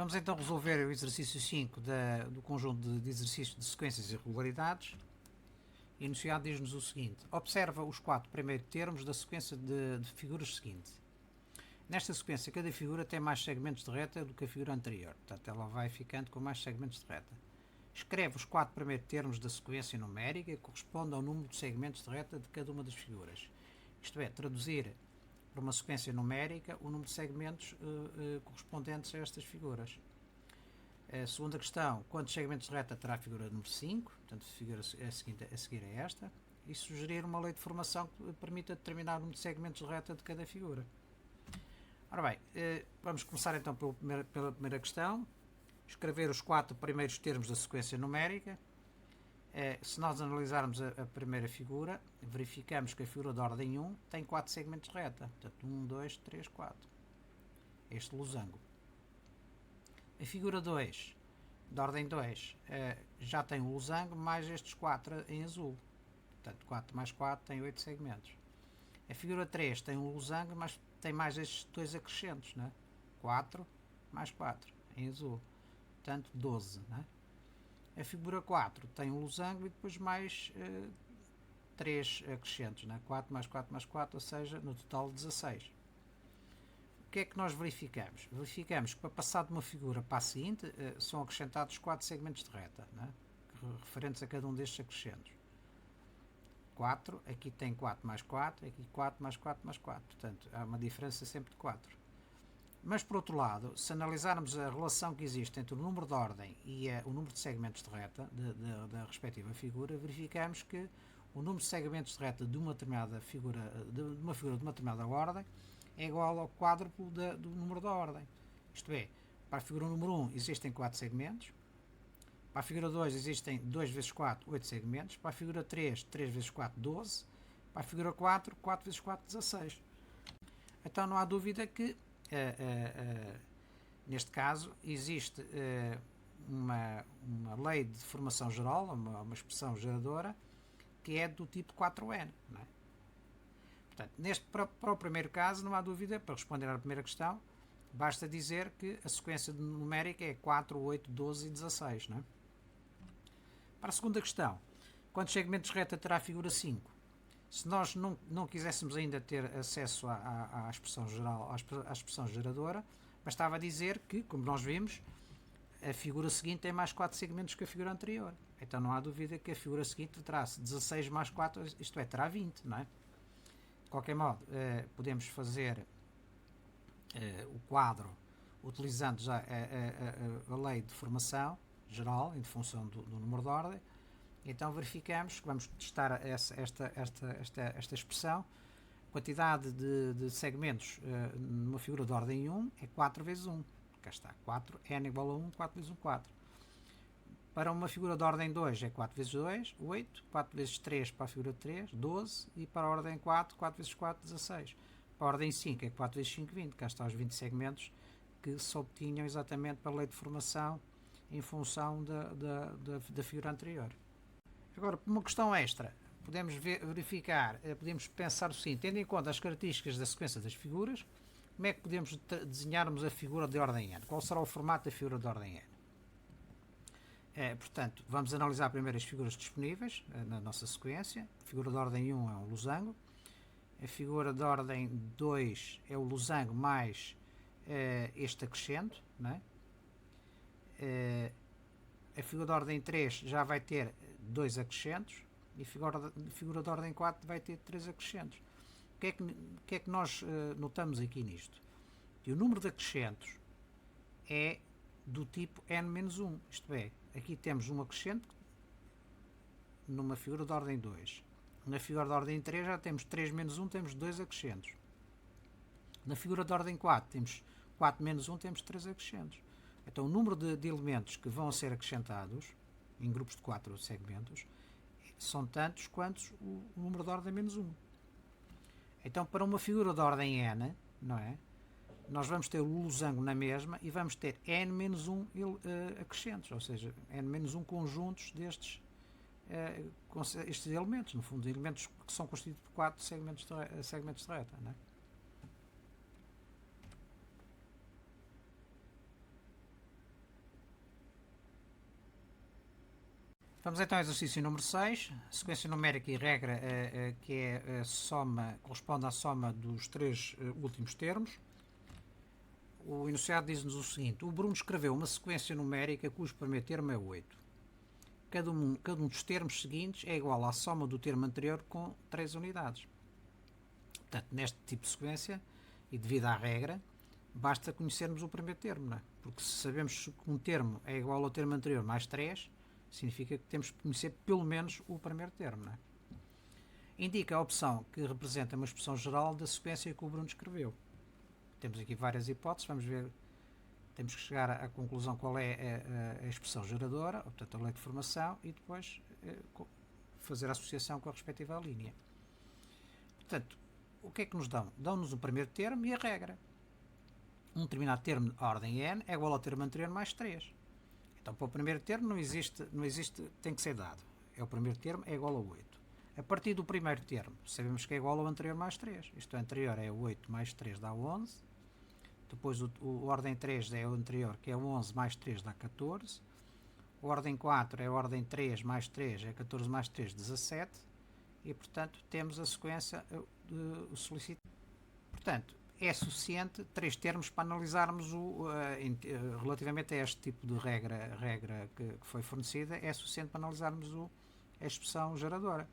Vamos então resolver o exercício 5 do conjunto de exercícios de sequências e regularidades. E enunciado diz-nos o seguinte: observa os 4 primeiros termos da sequência de figuras seguinte. Nesta sequência, cada figura tem mais segmentos de reta do que a figura anterior. Portanto, ela vai ficando com mais segmentos de reta. Escreve os 4 primeiros termos da sequência numérica que correspondem ao número de segmentos de reta de cada uma das figuras. Isto é, traduzir para uma sequência numérica o número de segmentos correspondentes a estas figuras. A segunda questão: quantos segmentos de reta terá a figura número 5? Portanto, a figura a seguir é esta. E sugerir uma lei de formação que permita determinar o número de segmentos de reta de cada figura. Ora bem, vamos começar então pela primeira questão. Escrever os 4 primeiros termos da sequência numérica. Se nós analisarmos a primeira figura, verificamos que a figura de ordem 1 tem 4 segmentos de reta. Portanto, 1, 2, 3, 4. Este losango. A figura 2, de ordem 2, já tem o losango mais estes 4 em azul. Portanto, 4 mais 4 tem 8 segmentos. A figura 3 tem um losango, mas tem mais estes 2 acrescentos, né? 4 mais 4 em azul. Portanto, 12. Né? A figura 4 tem um losango e depois mais 3 acrescentos. Né? 4 mais 4 mais 4, ou seja, no total 16. O que é que nós verificamos? Verificamos que para passar de uma figura para a seguinte são acrescentados 4 segmentos de reta, né? Referentes a cada um destes acrescentos. 4, aqui tem 4 mais 4, aqui 4 mais 4 mais 4. Portanto, há uma diferença sempre de 4. Mas, por outro lado, se analisarmos a relação que existe entre o número de ordem e o número de segmentos de reta da respectiva figura, verificamos que o número de segmentos de reta de uma determinada figura, de uma figura de uma determinada ordem, é igual ao quádruplo do número da ordem. Isto é, para a figura número 1 existem 4 segmentos, para a figura 2 existem 2 vezes 4, 8 segmentos, para a figura 3, 3 vezes 4, 12, para a figura 4, 4 vezes 4, 16. Então não há dúvida que, neste caso, existe uma lei de formação geral, uma expressão geradora, que é do tipo 4n. Não é? Portanto, para o primeiro caso, não há dúvida, para responder à primeira questão, basta dizer que a sequência numérica é 4, 8, 12 e 16. Não é? Para a segunda questão, quantos segmentos de reta terá a figura 5? Se nós não quiséssemos ainda ter acesso à expressão geral, à expressão geradora, bastava dizer que, como nós vimos, a figura seguinte tem mais 4 segmentos que a figura anterior. Então não há dúvida que a figura seguinte terá 16 mais 4, isto é, terá 20, não é? De qualquer modo, podemos fazer o quadro utilizando já a lei de formação geral, em função do número de ordem. Então verificamos que vamos testar esta expressão. Quantidade de segmentos numa figura de ordem 1 é 4 vezes 1. Cá está, 4, n igual a 1, 4 vezes 1, 4. Para uma figura de ordem 2 é 4 vezes 2, 8, 4 vezes 3 para a figura 3, 12, e para a ordem 4, 4 vezes 4, 16. Para a ordem 5 é 4 vezes 5, 20. Cá estão os 20 segmentos que se obtinham exatamente pela lei de formação em função da figura anterior. Agora, por uma questão extra, podemos verificar, podemos pensar o seguinte: tendo em conta as características da sequência das figuras, como é que podemos desenharmos a figura de ordem n? Qual será o formato da figura de ordem n? Portanto, vamos analisar primeiro as figuras disponíveis na nossa sequência. A figura de ordem 1 é um losango, a figura de ordem 2 é o losango mais este acrescento, não é? A figura de ordem 3 já vai ter 2 acrescentos e a figura de ordem 4 vai ter 3 acrescentos. O que é que nós notamos aqui nisto? Que o número de acrescentos é do tipo n-1, isto é, aqui temos um acrescento numa figura de ordem 2. Na figura de ordem 3 já temos 3 menos 1, temos 2 acrescentos. Na figura de ordem 4 temos 4 menos 1, temos 3 acrescentos. Então o número de elementos que vão ser acrescentados em grupos de 4 segmentos são tantos quantos o número de ordem menos 1. Então para uma figura de ordem n, não é? Nós vamos ter o losango na mesma e vamos ter n menos 1 acrescentos, ou seja, n menos 1 conjuntos estes elementos, no fundo, elementos que são constituídos por 4 segmentos de reta. Não é? Vamos então ao exercício número 6, sequência numérica e regra, que é a soma, corresponde à soma dos três últimos termos. O enunciado diz-nos o seguinte: o Bruno escreveu uma sequência numérica cujo primeiro termo é 8. Cada um dos termos seguintes é igual à soma do termo anterior com 3 unidades. Portanto, neste tipo de sequência, e devido à regra, basta conhecermos o primeiro termo, não é? Porque se sabemos que um termo é igual ao termo anterior mais 3, significa que temos que conhecer pelo menos o primeiro termo, não é? Indica a opção que representa uma expressão geral da sequência que o Bruno escreveu. Temos aqui várias hipóteses, vamos ver, temos que chegar à conclusão qual é a expressão geradora, portanto a lei de formação, e depois fazer a associação com a respectiva linha. Portanto, o que é que nos dão? Dão-nos o primeiro termo e a regra. Um determinado termo de ordem n é igual ao termo anterior mais 3. Então, para o primeiro termo não existe, tem que ser dado. É o primeiro termo é igual a 8. A partir do primeiro termo, sabemos que é igual ao anterior mais 3. Isto anterior é 8 mais 3 dá 11. Depois o ordem 3 é o anterior, que é 11 mais 3 dá 14. O ordem 4 é a ordem 3 mais 3, é 14 mais 3, 17. E, portanto, temos a sequência solicitada. Portanto, é suficiente 3 termos para analisarmos relativamente a este tipo de regra que foi fornecida, é suficiente para analisarmos a expressão geradora.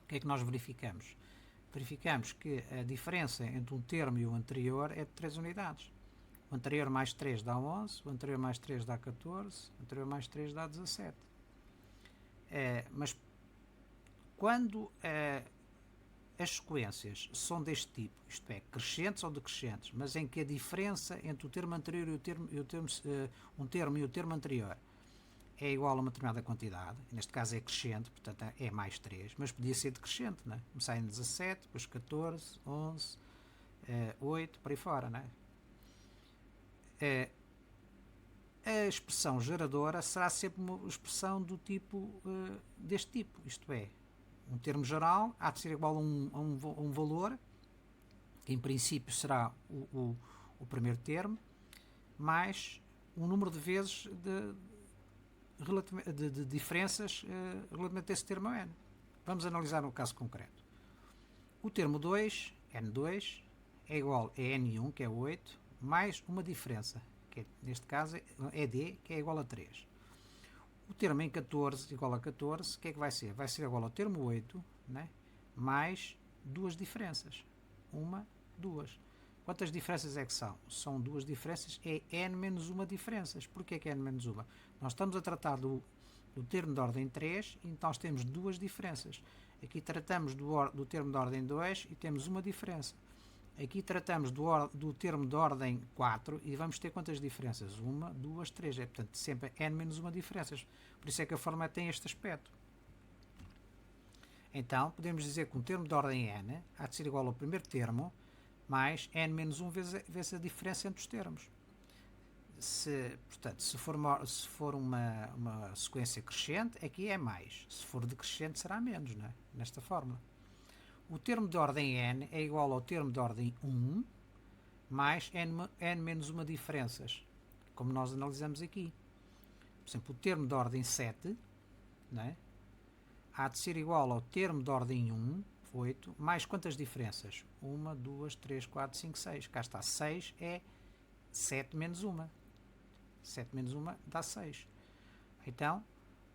O que é que nós verificamos? Verificamos que a diferença entre um termo e o anterior é de 3 unidades. O anterior mais 3 dá 11, o anterior mais 3 dá 14, o anterior mais 3 dá 17. Mas quando as sequências são deste tipo, isto é, crescentes ou decrescentes, mas em que a diferença entre o termo anterior e um termo e o termo anterior é igual a uma determinada quantidade, neste caso é crescente, portanto é mais 3, mas podia ser decrescente, não é? Começar em 17, depois 14, 11, 8, por aí fora, não é? A expressão geradora será sempre uma expressão do tipo, deste tipo, isto é, um termo geral há de ser igual a um valor, que em princípio será o primeiro termo, mais um número de vezes de diferenças relativamente a esse termo n. Vamos analisar um caso concreto. O termo 2, n2, é igual a n1, que é 8, mais uma diferença, que neste caso é d, que é igual a 3. O termo em 14 igual a 14, o que é que vai ser? Vai ser igual ao termo 8, né? Mais duas diferenças. Uma, duas. Quantas diferenças é que são? São duas diferenças, é n menos uma diferenças. Porquê que é n menos uma? Nós estamos a tratar do termo de ordem 3, então nós temos duas diferenças. Aqui tratamos do termo de ordem 2 e temos uma diferença. Aqui tratamos do termo de ordem 4 e vamos ter quantas diferenças? 1, 2, 3. É, portanto, sempre n menos uma diferenças. Por isso é que a forma tem este aspecto. Então, podemos dizer que um termo de ordem n há de ser igual ao primeiro termo mais n menos 1 vezes a diferença entre os termos. Portanto, se for uma sequência crescente, aqui é mais. Se for decrescente, será menos, não é? Nesta fórmula. O termo de ordem n é igual ao termo de ordem 1 mais n menos uma diferenças, como nós analisamos aqui. Por exemplo, o termo de ordem 7, não é? Há de ser igual ao termo de ordem 1, 8, mais quantas diferenças? 1, 2, 3, 4, 5, 6. Cá está, 6 é 7 menos 1. 7 menos 1 dá 6. Então,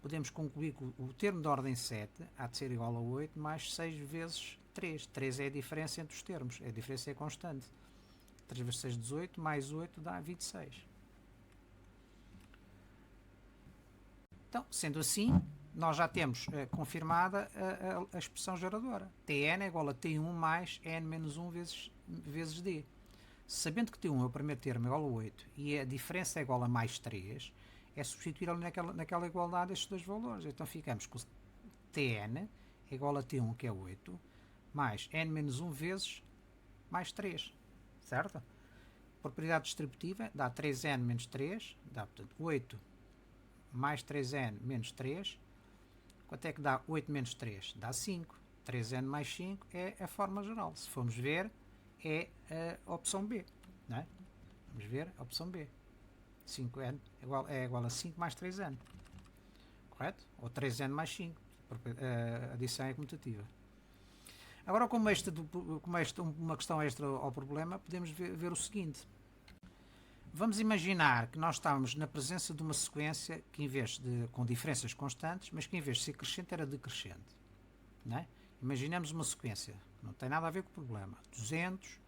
podemos concluir que o termo de ordem 7 há de ser igual a 8 mais 6 vezes 3. 3 é a diferença entre os termos. A diferença é constante. 3 vezes 6, 18, mais 8 dá 26. Então, sendo assim, nós já temos confirmada a expressão geradora. Tn é igual a T1 mais n menos 1 vezes d. Sabendo que T1 é o primeiro termo igual a 8 e a diferença é igual a mais 3, é substituir ali naquela igualdade estes dois valores. Então ficamos com Tn é igual a T1, que é 8, mais n menos 1 vezes mais 3. Certo? Propriedade distributiva dá 3n menos 3, dá portanto 8 mais 3n menos 3. Quanto é que dá 8 menos 3? Dá 5. 3n mais 5 é a forma geral. Se formos ver, é a opção B. Não é? Vamos ver a opção B. 5n é igual a 5 mais 3n. correto? Ou 3n mais 5, porque a adição é comutativa. Agora, como uma questão extra ao problema, podemos ver o seguinte. Vamos imaginar que nós estávamos na presença de uma sequência que, com diferenças constantes, mas que em vez de ser crescente era decrescente. Não é? Imaginemos uma sequência, não tem nada a ver com o problema. 200,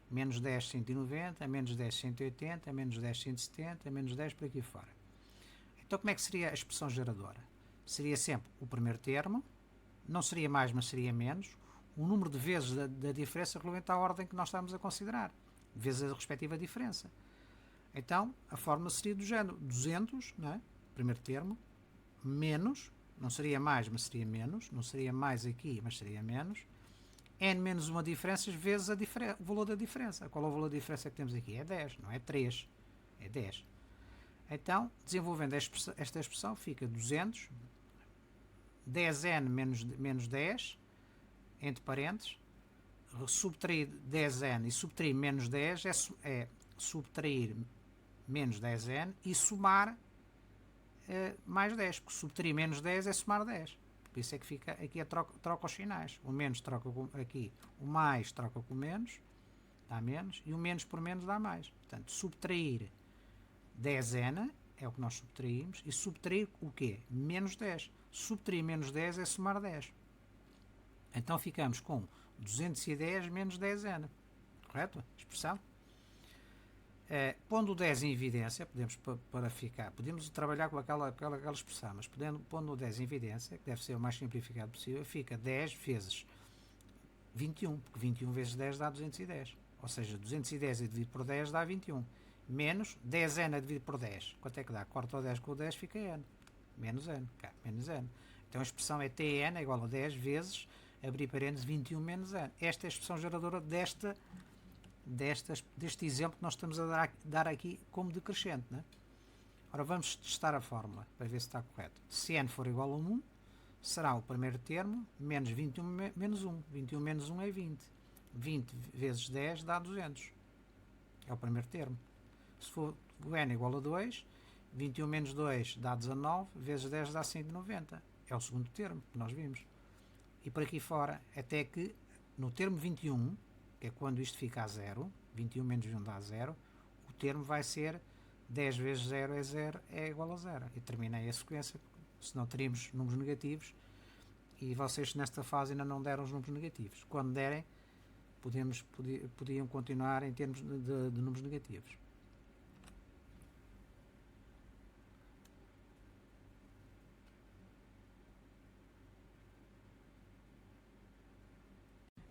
menos 10, 190, menos 10, 180, menos 10, 170, menos 10 por aqui fora. Então, como é que seria a expressão geradora? Seria sempre o primeiro termo, não seria mais, mas seria menos, o número de vezes da diferença relativamente à ordem que nós estamos a considerar, vezes a respectiva diferença. Então, a fórmula seria do género 200, não é? Primeiro termo, menos, não seria mais, mas seria menos, não seria mais aqui, mas seria menos, n menos uma diferença vezes o valor da diferença. Qual é o valor da diferença que temos aqui? É 10, não é 3, é 10. Então, desenvolvendo esta expressão, fica 200, 10n menos 10, entre parênteses, subtrair 10n e subtrair menos 10 é subtrair menos 10n e somar mais 10, porque subtrair menos 10 é somar 10. Por isso é que fica aqui a troca os sinais. O menos troca com aqui, o mais troca com o menos, dá menos, e o menos por menos dá mais. Portanto, subtrair 10n é o que nós subtraímos, e subtrair o quê? Menos 10. Subtrair menos 10 é somar 10. Então ficamos com 210 menos 10n. Correto? Expressão? Pondo o 10 em evidência, podemos trabalhar com aquela expressão, mas pondo o 10 em evidência, que deve ser o mais simplificado possível, fica 10 vezes 21, porque 21 vezes 10 dá 210. Ou seja, 210 a dividir por 10 dá 21. Menos 10n a dividir por 10. Quanto é que dá? Corta o 10 com o 10, fica n. Menos n. Menos n. Então a expressão é tn igual a 10 vezes, abrir parênteses, 21 menos n. Esta é a expressão geradora deste exemplo que nós estamos a dar aqui como decrescente. Né? Ora, vamos testar a fórmula para ver se está correto. Se n for igual a 1, será o primeiro termo menos 21 menos 1. 21 menos 1 é 20. 20 vezes 10 dá 200. É o primeiro termo. Se for o n igual a 2, 21 menos 2 dá 19, vezes 10 dá 190. É o segundo termo que nós vimos. E por aqui fora, até que no termo 21, que é quando isto fica a 0, 21 menos 1 dá 0, o termo vai ser 10 vezes 0 é 0, é igual a 0. E terminei a sequência, senão teríamos números negativos, e vocês nesta fase ainda não deram os números negativos. Quando derem, podiam continuar em termos de números negativos.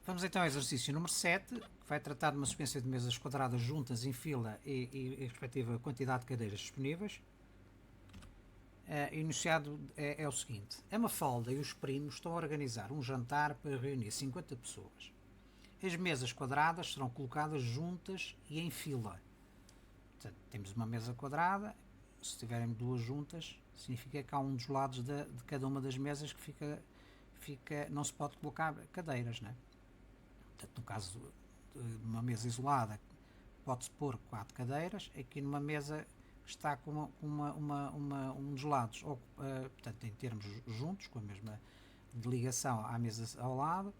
Vamos então ao exercício número 7, que vai tratar de uma sequência de mesas quadradas juntas em fila e respectiva quantidade de cadeiras disponíveis. O enunciado é o seguinte: a Mafalda e os primos estão a organizar um jantar para reunir 50 pessoas. As mesas quadradas serão colocadas juntas e em fila. Portanto, temos uma mesa quadrada, se tiverem duas juntas, significa que há um dos lados de cada uma das mesas que não se pode colocar cadeiras, né? Portanto, no caso de uma mesa isolada, pode-se pôr 4 cadeiras, aqui numa mesa que está com um dos lados, portanto, em termos juntos, com a mesma ligação à mesa ao lado,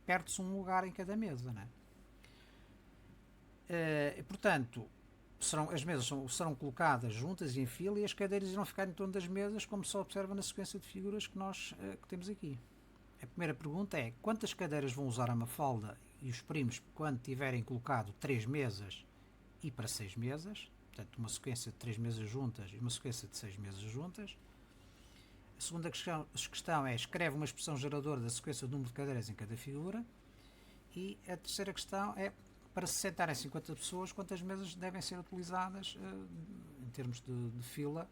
perde-se um lugar em cada mesa, né? Portanto, as mesas serão colocadas juntas em fila e as cadeiras irão ficar em torno das mesas, como se observa na sequência de figuras que nós temos aqui. A primeira pergunta é: quantas cadeiras vão usar a Mafalda e os primos quando tiverem colocado 3 mesas e para 6 mesas? Portanto, uma sequência de 3 mesas juntas e uma sequência de 6 mesas juntas. A segunda questão é: escreve uma expressão geradora da sequência do número de cadeiras em cada figura. E a terceira questão é: para se sentarem 50 pessoas, quantas mesas devem ser utilizadas em termos de fila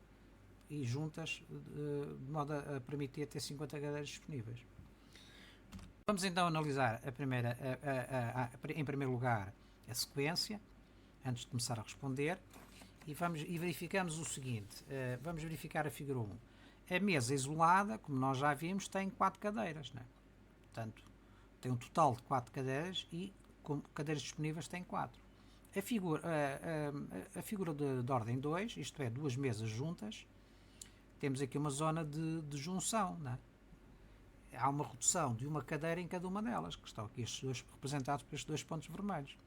e juntas, de modo a permitir ter 50 cadeiras disponíveis? Vamos então analisar em primeiro lugar a sequência, antes de começar a responder, e verificamos o seguinte. Vamos verificar a figura 1. A mesa isolada, como nós já vimos, tem 4 cadeiras, né? Portanto, tem um total de 4 cadeiras e como cadeiras disponíveis tem 4. A figura de ordem 2, isto é, duas mesas juntas, temos aqui uma zona de junção, não é? Há uma redução de uma cadeira em cada uma delas, que estão aqui representados por estes 2 pontos vermelhos.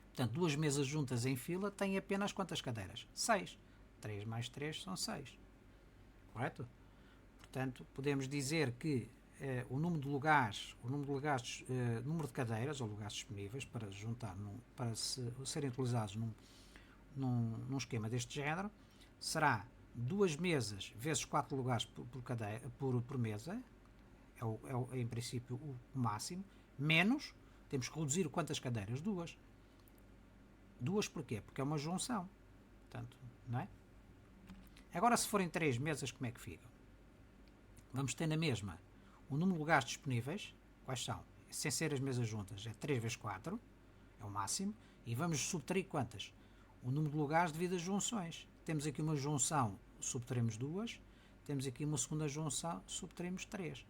Portanto, 2 mesas juntas em fila têm apenas quantas cadeiras? 6. 3 mais 3 são 6. Correto? Portanto, podemos dizer que o número de lugares, número de cadeiras ou lugares disponíveis para juntar, para serem utilizados num esquema deste género, será 2 mesas vezes 4 lugares por mesa, em princípio o máximo, menos, temos que reduzir quantas cadeiras? 2. 2 porquê? Porque é uma junção. Portanto, não é? Agora, se forem 3 mesas, como é que fica? Vamos ter na mesma o número de lugares disponíveis, quais são? Sem ser as mesas juntas, é 3 vezes 4, é o máximo, e vamos subtrair quantas? O número de lugares devido às junções. Temos aqui uma junção, subtraímos 2, temos aqui uma segunda junção, subtraímos 3.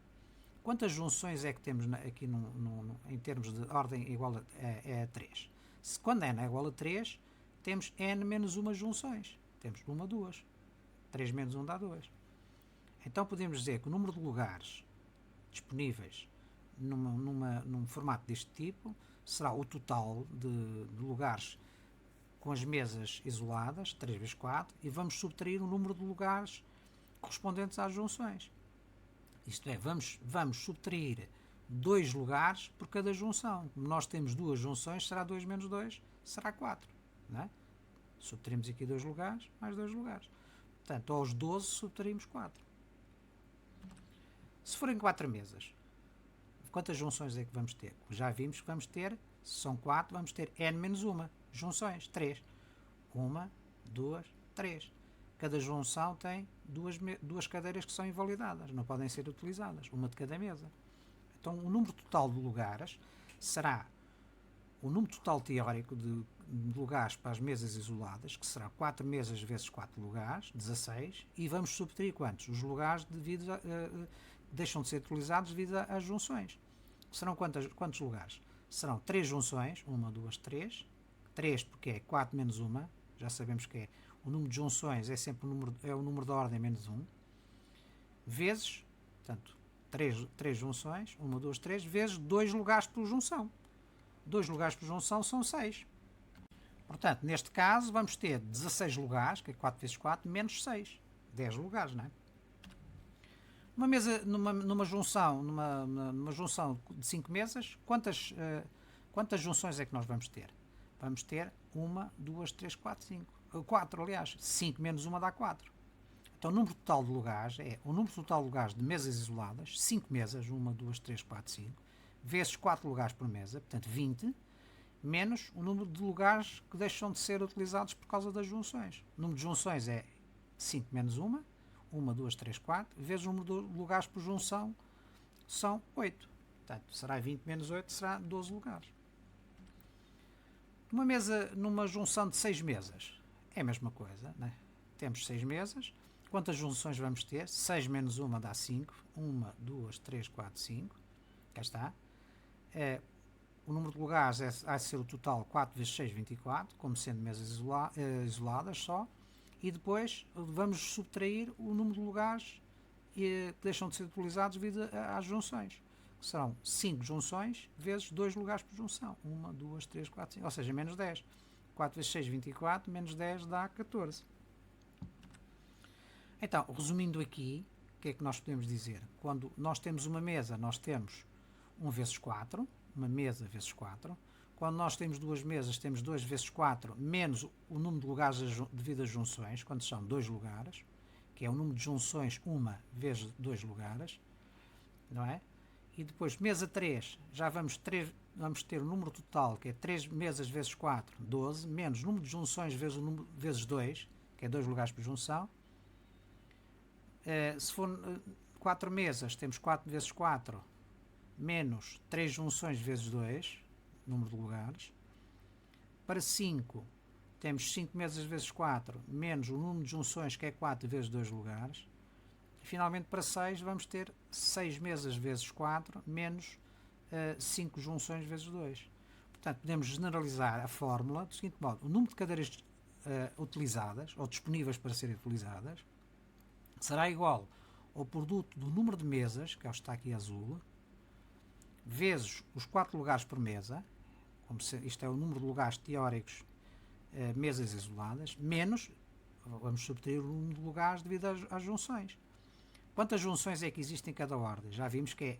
Quantas junções é que temos aqui em termos de ordem igual a 3? Quando n é igual a 3, temos n menos 1 junções. Temos 1, 2. 3 menos 1 dá 2. Então podemos dizer que o número de lugares disponíveis num formato deste tipo será o total de lugares com as mesas isoladas, 3 vezes 4, e vamos subtrair o número de lugares correspondentes às junções. Isto é, vamos subtrair 2 lugares por cada junção. Como nós temos 2 junções, será 2 menos 2, será 4. Não é? Subtraímos aqui 2 lugares, mais 2 lugares. Portanto, aos 12 subtraímos 4. Se forem 4 mesas, quantas junções é que vamos ter? Já vimos que vamos ter, se são 4, vamos ter n menos 1 junções, 3. 1, 2, 3. Cada junção tem 2 cadeiras que são invalidadas, não podem ser utilizadas, uma de cada mesa. Então, o número total de lugares será o número total teórico de lugares para as mesas isoladas, que será 4 mesas vezes 4 lugares, 16, e vamos subtrair quantos? Os lugares deixam de ser utilizados devido às junções. Serão quantos lugares? Serão 3 junções, 1, 2, 3. 3 porque é 4 menos 1, já sabemos que é o número de junções é sempre o número da ordem menos 1, vezes, portanto, 3 junções, 1, 2, 3, vezes 2 lugares por junção. 2 lugares por junção são 6. Portanto, neste caso, vamos ter 16 lugares, que é 4 vezes 4, menos 6. 10 lugares, não é? Numa junção de 5 mesas, quantas junções é que nós vamos ter? Vamos ter 1, 2, 3, 4, 5. 4, aliás. 5 menos 1 dá 4. Então, o número total de lugares é o número total de lugares de mesas isoladas, 5 mesas, 1, 2, 3, 4, 5, vezes 4 lugares por mesa, portanto 20, menos o número de lugares que deixam de ser utilizados por causa das junções. O número de junções é 5 menos 1, 1, 2, 3, 4, vezes o número de lugares por junção são 8. Portanto, será 20 menos 8, será 12 lugares. Numa junção de 6 mesas, é a mesma coisa, né? Temos 6 mesas. Quantas junções vamos ter? 6 menos 1 dá 5. 1, 2, 3, 4, 5. Cá está. O número de lugares há de ser o total 4 vezes 6, 24, como sendo mesas isoladas só. E depois vamos subtrair o número de lugares que deixam de ser utilizados devido às junções. Serão 5 junções vezes 2 lugares por junção. 1, 2, 3, 4, 5. Ou seja, menos 10. 4 vezes 6, 24, menos 10 dá 14. Então, resumindo aqui, o que é que nós podemos dizer? Quando nós temos uma mesa, nós temos 1 vezes 4, uma mesa vezes 4. Quando nós temos 2 mesas, temos 2 vezes 4, menos o número de lugares devido às junções, quando são 2 lugares, que é o número de junções 1 vezes 2 lugares, não é? E depois, mesa 3, já vamos ter o número total, que é 3 mesas vezes 4, 12, menos o número de junções vezes 2, que é 2 lugares por junção. Se for 4 mesas, temos 4 vezes 4, menos 3 junções vezes 2, número de lugares. Para 5, temos 5 mesas vezes 4, menos o número de junções, que é 4 vezes 2 lugares. E, finalmente, para 6, vamos ter 6 mesas vezes 4, menos 5 junções vezes 2. Portanto, podemos generalizar a fórmula do seguinte modo: o número de cadeiras utilizadas, ou disponíveis para serem utilizadas, será igual ao produto do número de mesas, que é o que está aqui azul, vezes os 4 lugares por mesa, como se, isto é o número de lugares teóricos, mesas isoladas, menos, vamos subtrair o número de lugares devido às junções. Quantas junções é que existem em cada ordem? Já vimos que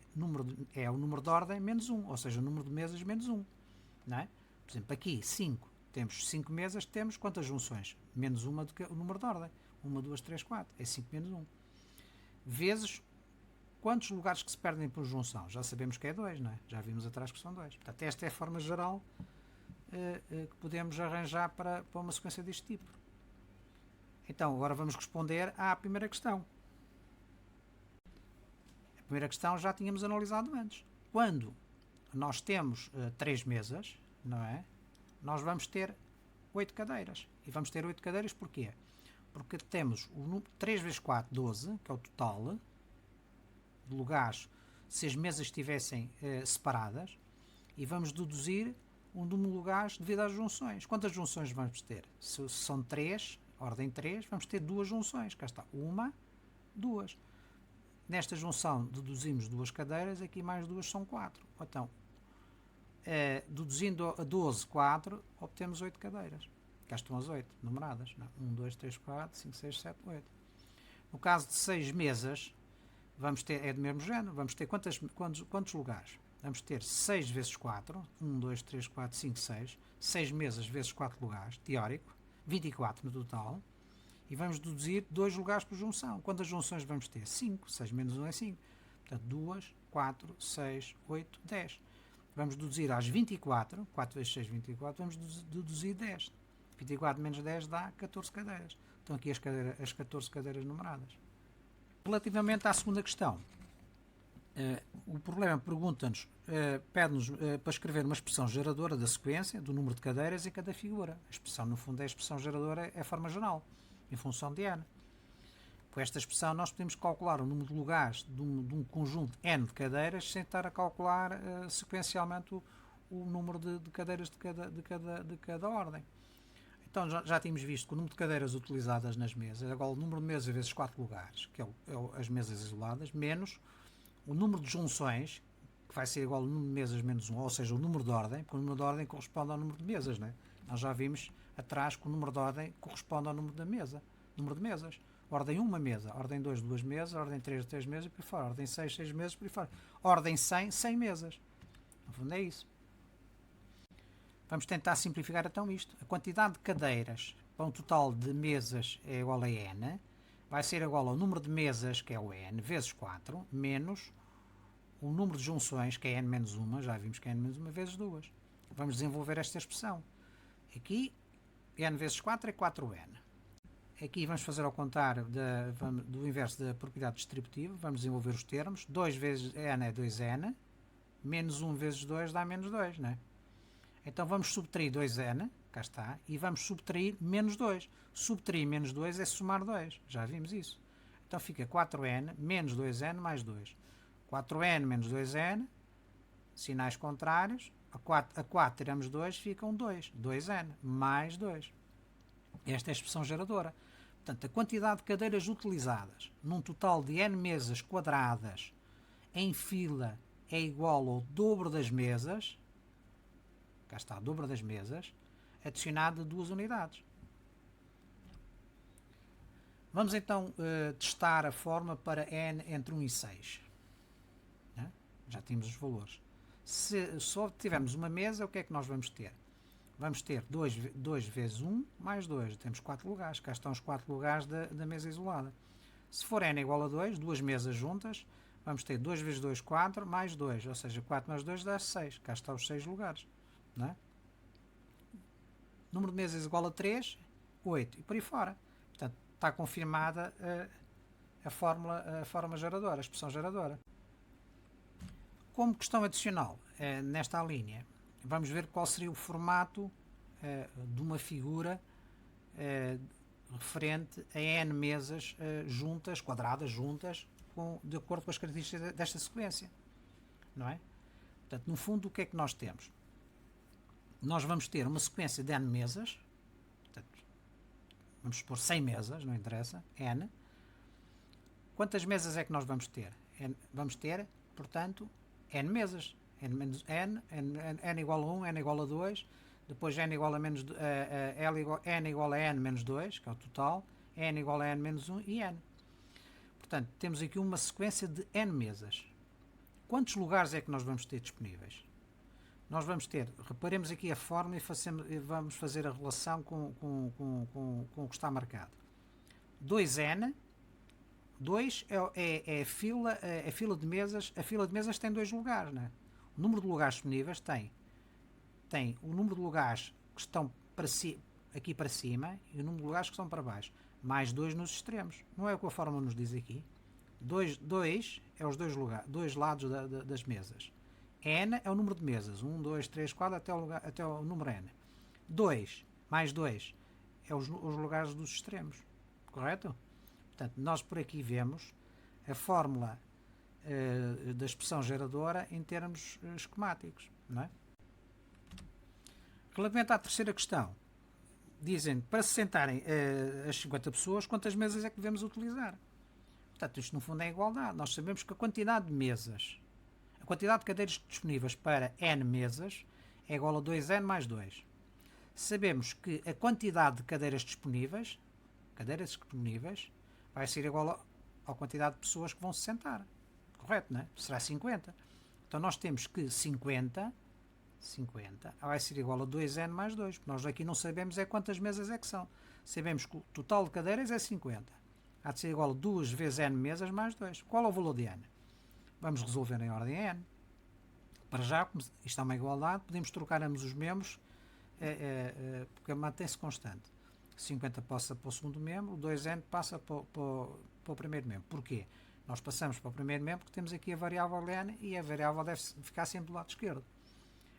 é o número de ordem menos 1, ou seja, o número de mesas menos 1. Não é? Por exemplo, aqui 5. Temos 5 mesas, temos quantas junções? Menos uma do que o número de ordem. 1, 2, 3, 4. É 5 menos 1. Vezes quantos lugares que se perdem por junção? Já sabemos que é 2, não é? Já vimos atrás que são 2. Portanto, esta é a forma geral que podemos arranjar para uma sequência deste tipo. Então, agora vamos responder à primeira questão. A primeira questão já tínhamos analisado antes. Quando nós temos 3 mesas, não é? Nós vamos ter 8 cadeiras. E vamos ter 8 cadeiras porquê? Porque temos o número 3 vezes 4, 12, que é o total de lugares se as mesas estivessem separadas, e vamos deduzir o número de lugares devido às junções. Quantas junções vamos ter? Se são 3, ordem 3, vamos ter 2 junções. Cá está, 1, 2. Nesta junção deduzimos 2 cadeiras, aqui mais 2 são 4. Então, deduzindo a 12, 4, obtemos 8 cadeiras. Cá estão as 8, numeradas. 1, 2, 3, 4, 5, 6, 7, 8. No caso de 6 mesas, vamos ter, é do mesmo género, vamos ter quantos lugares? Vamos ter 6 vezes 4, 1, 2, 3, 4, 5, 6, 6 mesas vezes 4 lugares, teórico, 24 no total, e vamos deduzir 2 lugares por junção. Quantas junções vamos ter? 5, 6 menos 1 é 5. Portanto, 2, 4, 6, 8, 10. Vamos deduzir às 24, 4 vezes 6, 24, vamos deduzir 10. 24 menos 10 dá 14 cadeiras. Estão aqui as 14 cadeiras numeradas. Relativamente à segunda questão, o problema pergunta-nos, pede-nos para escrever uma expressão geradora da sequência, do número de cadeiras em cada figura. A expressão, no fundo, é a expressão geradora, é a forma geral, em função de n. Com esta expressão, nós podemos calcular o número de lugares de um conjunto n de cadeiras sem estar a calcular sequencialmente o número de cadeiras de cada ordem. Então já tínhamos visto que o número de cadeiras utilizadas nas mesas é igual ao número de mesas vezes 4 lugares, que é as mesas isoladas, menos o número de junções, que vai ser igual ao número de mesas menos 1, ou seja, o número de ordem, porque o número de ordem corresponde ao número de mesas, né? Nós já vimos atrás que o número de ordem corresponde ao número de mesas. Ordem 1, mesa. Ordem 2, 2 mesas. Ordem 3, 3 mesas e por aí fora. Ordem 6, 6 mesas e por aí fora. Ordem 100, 100 mesas. No fundo é isso. Vamos tentar simplificar então isto. A quantidade de cadeiras para um total de mesas é igual a n. Vai ser igual ao número de mesas, que é o n, vezes 4, menos o número de junções, que é n menos 1. Já vimos que é n menos 1 vezes 2. Vamos desenvolver esta expressão. Aqui, n vezes 4 é 4n. Aqui vamos fazer ao contrário do inverso da propriedade distributiva. Vamos desenvolver os termos. 2 vezes n é 2n. Menos 1 vezes 2 dá menos 2, não é? Então vamos subtrair 2n, cá está, e vamos subtrair menos 2. Subtrair menos 2 é somar 2. Já vimos isso. Então fica 4n menos 2n mais 2. 4n menos 2n, sinais contrários. A 4 tiramos 2, ficam 2. 2n mais 2. Esta é a expressão geradora. Portanto, a quantidade de cadeiras utilizadas num total de n mesas quadradas em fila é igual ao dobro das mesas, cá está, o dobro das mesas, adicionado a 2 unidades. Vamos então testar a forma para n entre 1 e 6. Já temos os valores. Se só tivermos uma mesa, o que é que nós vamos ter? Vamos ter 2 vezes 1 mais 2. Temos 4 lugares. Cá estão os 4 lugares da mesa isolada. Se for n igual a 2, duas mesas juntas, vamos ter 2 vezes 2, 4, mais 2. Ou seja, 4 mais 2 dá 6. Cá estão os 6 lugares. Não é? Número de mesas igual a 3, 8. E por aí fora. Portanto, está confirmada a forma geradora, a expressão geradora. Como questão adicional, nesta linha, vamos ver qual seria o formato de uma figura referente a n mesas juntas, quadradas, juntas, de acordo com as características desta sequência. Não é? Portanto, no fundo, o que é que nós temos? Nós vamos ter uma sequência de n mesas, portanto, vamos supor 100 mesas, não interessa, n, Quantas mesas é que nós vamos ter? Vamos ter, portanto, n mesas. N menos n igual a 1, n igual a 2, depois n igual a menos, n igual a n menos 2, que é o total, n igual a n menos 1 e n. Portanto, temos aqui uma sequência de n mesas. Quantos lugares é que nós vamos ter disponíveis? Nós vamos ter, reparemos aqui a fórmula e vamos fazer a relação com o que está marcado. 2n, 2 é a fila de mesas. A fila de mesas tem 2 lugares, não é? O número de lugares disponíveis tem o número de lugares que estão aqui para cima e o número de lugares que estão para baixo, mais 2 nos extremos. Não é o que a fórmula nos diz aqui? 2 é os dois lados das mesas. N é o número de mesas. 1, 2, 3, 4 até o número N. 2 mais 2 é os lugares dos extremos. Correto? Portanto, nós por aqui vemos a fórmula da expressão geradora em termos esquemáticos. Não é? Relativamente à terceira questão, dizem para se sentarem as 50 pessoas, quantas mesas é que devemos utilizar? Portanto, isto no fundo é igualdade. Nós sabemos que a quantidade de mesas, a quantidade de cadeiras disponíveis para n mesas é igual a 2n mais 2. Sabemos que a quantidade de cadeiras disponíveis vai ser igual à quantidade de pessoas que vão se sentar. Correto, não é? Será 50. Então nós temos que 50 vai ser igual a 2n mais 2. Porque nós aqui não sabemos quantas mesas é que são. Sabemos que o total de cadeiras é 50. Há de ser igual a 2 vezes n mesas mais 2. Qual é o valor de n? Vamos resolver em ordem n. Para já, como isto é uma igualdade, podemos trocar ambos os membros, porque mantém-se constante. 50 passa para o segundo membro, o 2n passa para o primeiro membro. Porquê? Nós passamos para o primeiro membro porque temos aqui a variável n e a variável deve ficar sempre do lado esquerdo.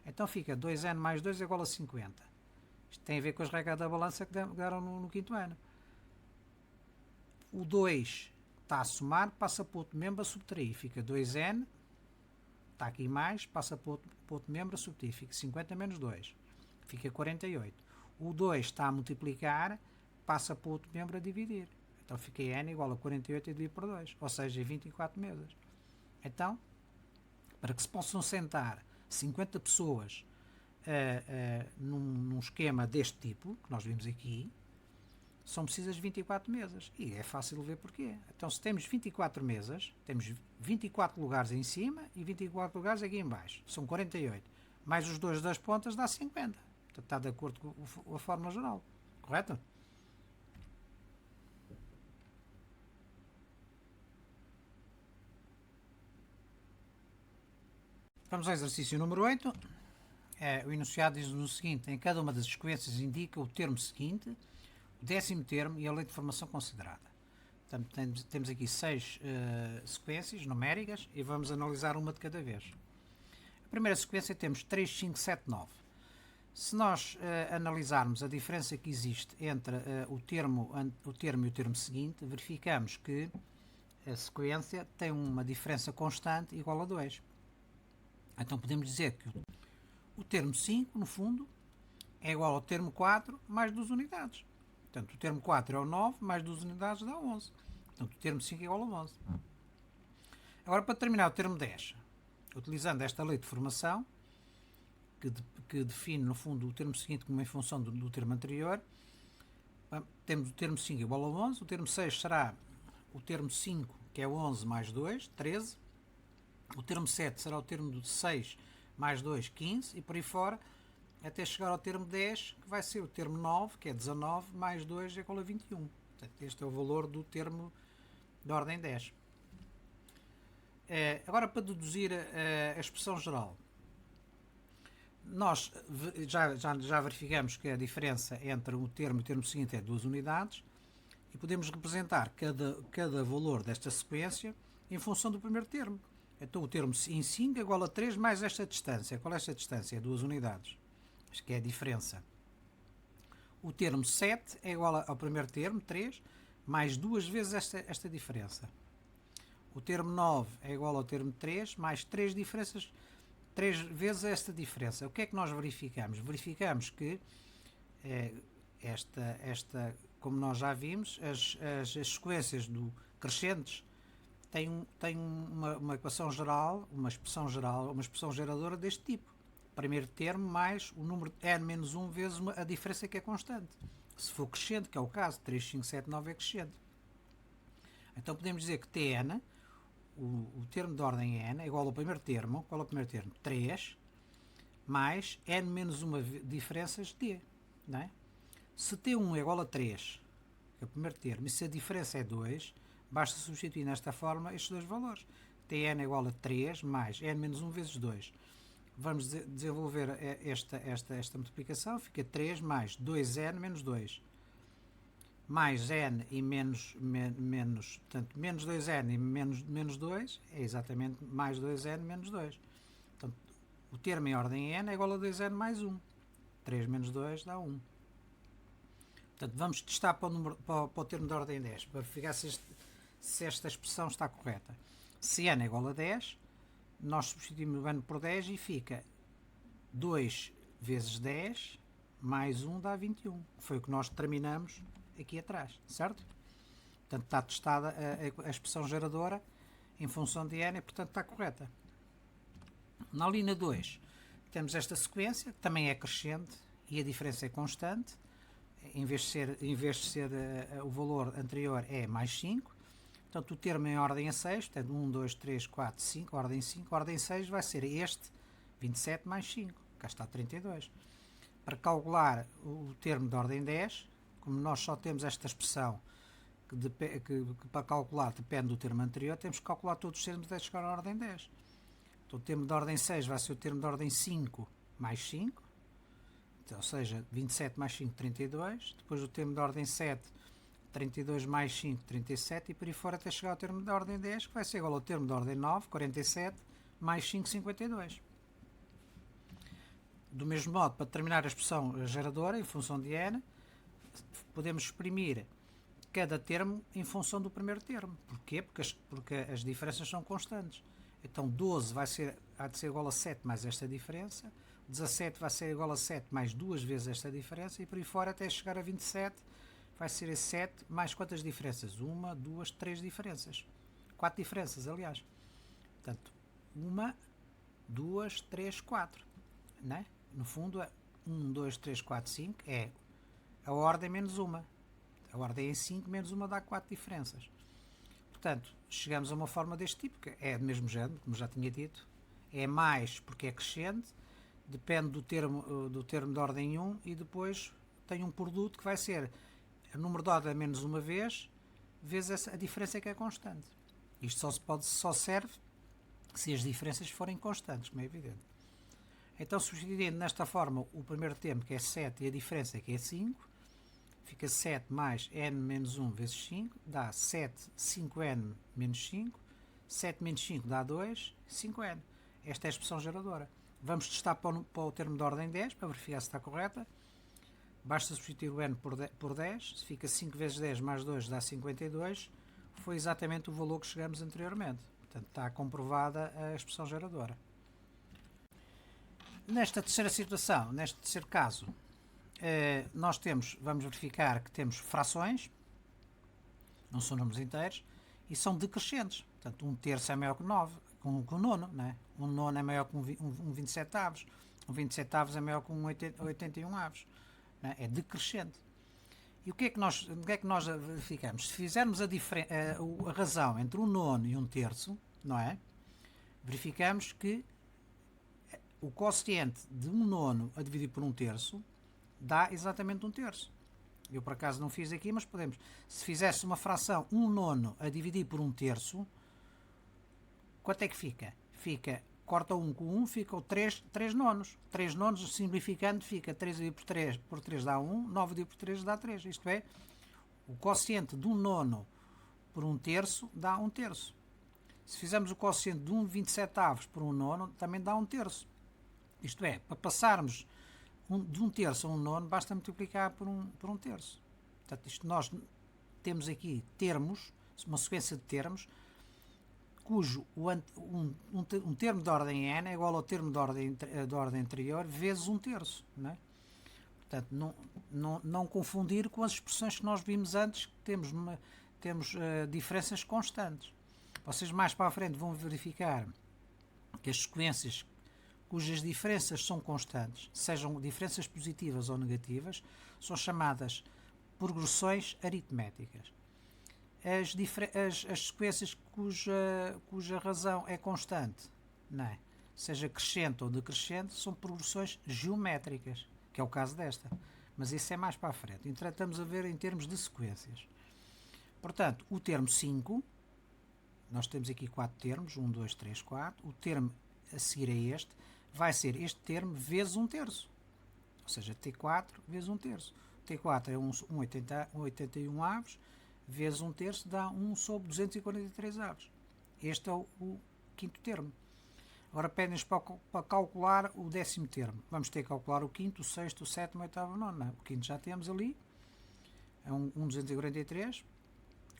Então fica 2n mais 2 é igual a 50. Isto tem a ver com as regras da balança que deram no quinto ano. O 2 está a somar, passa para outro membro a subtrair. Fica 2n, está aqui mais, passa para outro membro a subtrair. Fica 50 menos 2. Fica 48. O 2 está a multiplicar, passa para outro membro a dividir. Então fica n igual a 48 e dividido por 2. Ou seja, 24 mesas. Então, para que se possam sentar 50 pessoas num esquema deste tipo, que nós vimos aqui, são precisas 24 mesas. E é fácil ver porquê. Então, se temos 24 mesas, temos 24 lugares em cima e 24 lugares aqui em baixo. São 48. Mais os dois das pontas dá 50. Portanto, está de acordo com a fórmula geral. Correto? Vamos ao exercício número 8. O enunciado diz-nos o seguinte: em cada uma das sequências indica o termo seguinte, o décimo termo e a lei de formação considerada. Portanto, temos aqui 6 sequências numéricas e vamos analisar uma de cada vez. A primeira sequência temos 3, 5, 7, 9. Se nós analisarmos a diferença que existe entre o termo e o termo seguinte, verificamos que a sequência tem uma diferença constante igual a 2. Então podemos dizer que o termo 5, no fundo, é igual ao termo 4 mais 2 unidades. Portanto, o termo 4 é o 9, mais 2 unidades dá 11. Portanto, o termo 5 é igual a 11. Agora, para terminar o termo 10, utilizando esta lei de formação, que define, no fundo, o termo seguinte como em função do termo anterior, temos o termo 5 igual a 11, o termo 6 será o termo 5, que é 11 mais 2, 13. O termo 7 será o termo de 6 mais 2, 15, e por aí fora, até chegar ao termo 10, que vai ser o termo 9, que é 19, mais 2 é igual a 21. Portanto, este é o valor do termo da ordem 10. Agora, para deduzir a expressão geral, nós já verificamos que a diferença entre o termo e o termo seguinte é 2 unidades, e podemos representar cada valor desta sequência em função do primeiro termo. Então, o termo em 5 é igual a 3 mais esta distância. Qual é esta distância? É 2 unidades. Isto que é a diferença. O termo 7 é igual ao primeiro termo, 3, mais 2 vezes esta diferença. O termo 9 é igual ao termo 3, mais 3 diferenças, 3 vezes esta diferença. O que é que nós verificamos? Verificamos que como nós já vimos, as sequências crescentes tem uma equação geral, uma expressão geral, uma expressão geradora deste tipo. Primeiro termo mais o número n menos 1 vezes a diferença que é constante. Se for crescente, que é o caso, 3, 5, 7, 9 é crescente. Então podemos dizer que Tn, o termo de ordem n, é igual ao primeiro termo. Qual é o primeiro termo? 3, mais n menos 1 diferenças d. Não é? Se T1 é igual a 3, que é o primeiro termo, e se a diferença é 2, basta substituir nesta forma estes dois valores. Tn é igual a 3 mais n menos 1 vezes 2. Vamos desenvolver esta multiplicação. Fica 3 mais 2n menos 2. Mais n e portanto, menos 2n e menos 2 é exatamente mais 2n menos 2. Portanto, o termo em ordem n é igual a 2n mais 1. 3 menos 2 dá 1. Portanto, vamos testar para o termo de ordem 10, para verificar se esta expressão está correta. Se n é igual a 10, nós substituímos o n por 10 e fica 2 vezes 10 mais 1 dá 21. Foi o que nós determinamos aqui atrás, certo? Portanto, está testada a expressão geradora em função de n e, portanto, está correta. Na linha 2, temos esta sequência, que também é crescente e a diferença é constante. Em vez de ser o valor anterior é mais 5. Portanto, o termo em ordem a 6, portanto, 1, 2, 3, 4, 5, ordem 5, ordem 6 vai ser este, 27 mais 5, cá está 32. Para calcular o termo de ordem 10, como nós só temos esta expressão que para calcular depende do termo anterior, temos que calcular todos os termos até chegar à ordem 10. Então, o termo de ordem 6 vai ser o termo de ordem 5 mais 5, então, ou seja, 27 mais 5, 32. Depois o termo de ordem 7, 32 mais 5, 37, e por aí fora até chegar ao termo de ordem 10, que vai ser igual ao termo de ordem 9, 47, mais 5, 52. Do mesmo modo, para determinar a expressão geradora em função de n, podemos exprimir cada termo em função do primeiro termo. Porquê? Porque as diferenças são constantes. Então 12 há de ser igual a 7 mais esta diferença, 17 vai ser igual a 7 mais 2 vezes esta diferença, e por aí fora até chegar a 27 vai ser esse 7 mais quantas diferenças? 1, 2, 3 diferenças. 4 diferenças, aliás. Portanto, 1, 2, 3, 4. Né? No fundo, 1, 2, 3, 4, 5 é a ordem menos 1. A ordem em 5 menos 1 dá 4 diferenças. Portanto, chegamos a uma forma deste tipo, que é do mesmo género, como já tinha dito. É mais porque é crescente, depende do termo de ordem 1, e depois tem um produto que vai ser o número de ordem menos uma vez, vezes a diferença que é constante. Isto só serve se as diferenças forem constantes, como é evidente. Então, substituindo nesta forma o primeiro termo, que é 7, e a diferença, que é 5, fica 7 mais n menos 1 vezes 5, dá 7, 5n menos 5, 7 menos 5 dá 2, 5n. Esta é a expressão geradora. Vamos testar para o termo de ordem 10, para verificar se está correta. Basta substituir o n por 10, fica 5 vezes 10 mais 2 dá 52, foi exatamente o valor que chegamos anteriormente. Portanto, está comprovada a expressão geradora. Nesta terceira situação, neste terceiro caso, nós vamos verificar que temos frações, não são números inteiros, e são decrescentes. Portanto, 1/3 é maior que 9, com o nono, né? Um nono é maior que um 27 avos, um 27 avos é maior que um 81 avos. Né? É decrescente. E o que é que nós verificamos? Se fizermos a razão entre um nono e um terço, não é? Verificamos que o quociente de um nono a dividir por um terço dá exatamente um terço. Eu por acaso não fiz aqui, mas podemos. Se fizesse uma fração 1 nono a dividir por um terço, quanto é que fica? Corta 1 com 1, ficam 3 nonos. 3 nonos, simplificando, fica 3 dividido por 3 dá 1, 9 dividido por 3 dá 3. Isto é, o quociente de um nono por um terço dá um terço. Se fizermos o quociente de 27 avos por um nono, também dá um terço. Isto é, para passarmos de um terço a um nono, basta multiplicar por um terço. Portanto, nós temos aqui termos, uma sequência de termos, cujo um termo de ordem n é igual ao termo de ordem anterior vezes um terço. Não é? Portanto, não confundir com as expressões que nós vimos antes, que temos diferenças constantes. Vocês mais para a frente vão verificar que as sequências cujas diferenças são constantes, sejam diferenças positivas ou negativas, são chamadas progressões aritméticas. As sequências cuja razão é constante, não é? Seja crescente ou decrescente, são progressões geométricas, que é o caso desta. Mas isso é mais para a frente. Então estamos a ver em termos de sequências. Portanto, o termo 5, nós temos aqui 4 termos, 1, 2, 3, 4. O termo a seguir a este vai ser este termo vezes 1/3. Ou seja, T4 vezes 1/3. T4 é 1,81 avos, vezes 1/3 dá 1 sobre 243 avos. Este é o quinto termo. Agora pedem-nos para calcular o 10º termo. Vamos ter que calcular o quinto, o sexto, o sétimo, o oitavo, o nono. O quinto já temos ali, é 1,243.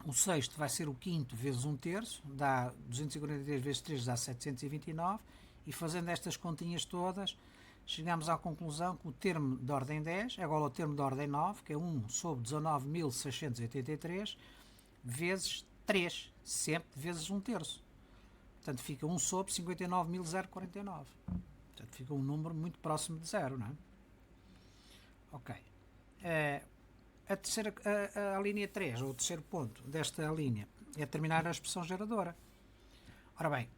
O sexto vai ser o quinto vezes 1/3, dá 243 vezes 3 dá 729. E fazendo estas continhas todas, chegamos à conclusão que o termo de ordem 10 é igual ao termo de ordem 9, que é 1 sobre 19.683, vezes 3, sempre vezes 1/3. Portanto, fica 1 sobre 59.049. Portanto, fica um número muito próximo de zero, não é? Ok. A linha 3, ou o terceiro ponto desta linha, é terminar a expressão geradora. Ora bem,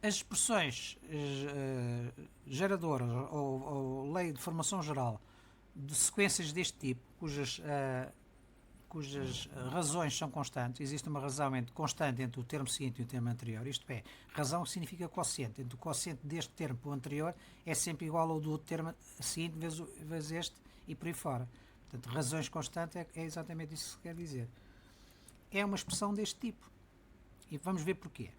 as expressões geradoras ou lei de formação geral de sequências deste tipo, cujas razões são constantes, existe uma razão constante entre o termo seguinte e o termo anterior, isto é, razão significa quociente, entre o quociente deste termo para o anterior é sempre igual ao do outro termo seguinte vezes este e por aí fora. Portanto, razões constantes é exatamente isso que quer dizer. É uma expressão deste tipo. E vamos ver porquê.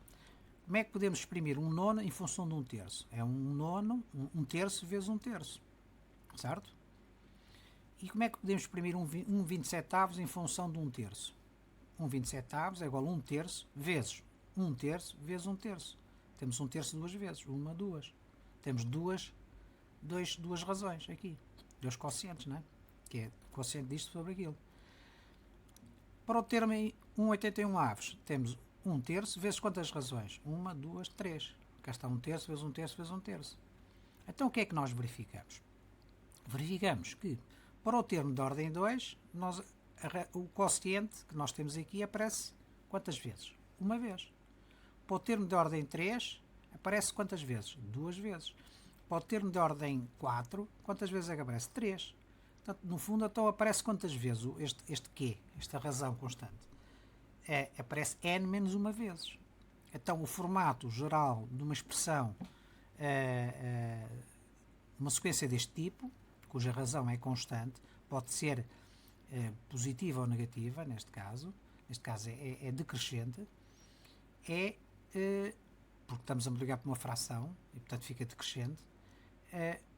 Como é que podemos exprimir um nono em função de 1/3? É um nono, 1/3 vezes 1/3. Certo? E como é que podemos exprimir um 27avos em função de 1/3? 27avos é igual a 1/3 vezes 1/3 vezes 1/3. Temos 1/3 duas vezes. Uma, duas. Temos duas razões aqui. Dois quocientes, não é? Que é o quociente disto sobre aquilo. Para o termo 1,81 avos, temos 1/3 vezes quantas razões? 1, 2, 3. Cá está 1/3 vezes 1/3 vezes 1/3. Então o que é que nós verificamos? Verificamos que para o termo de ordem 2, o quociente que nós temos aqui aparece quantas vezes? Uma vez. Para o termo de ordem 3, aparece quantas vezes? Duas vezes. Para o termo de ordem 4, quantas vezes é que aparece? 3. Portanto, no fundo, então aparece quantas vezes este Q, esta razão constante? Aparece n menos uma vezes. Então, o formato geral de uma expressão, uma sequência deste tipo, cuja razão é constante, pode ser positiva ou negativa, neste caso é decrescente, porque estamos a multiplicar por uma fração, e portanto fica decrescente.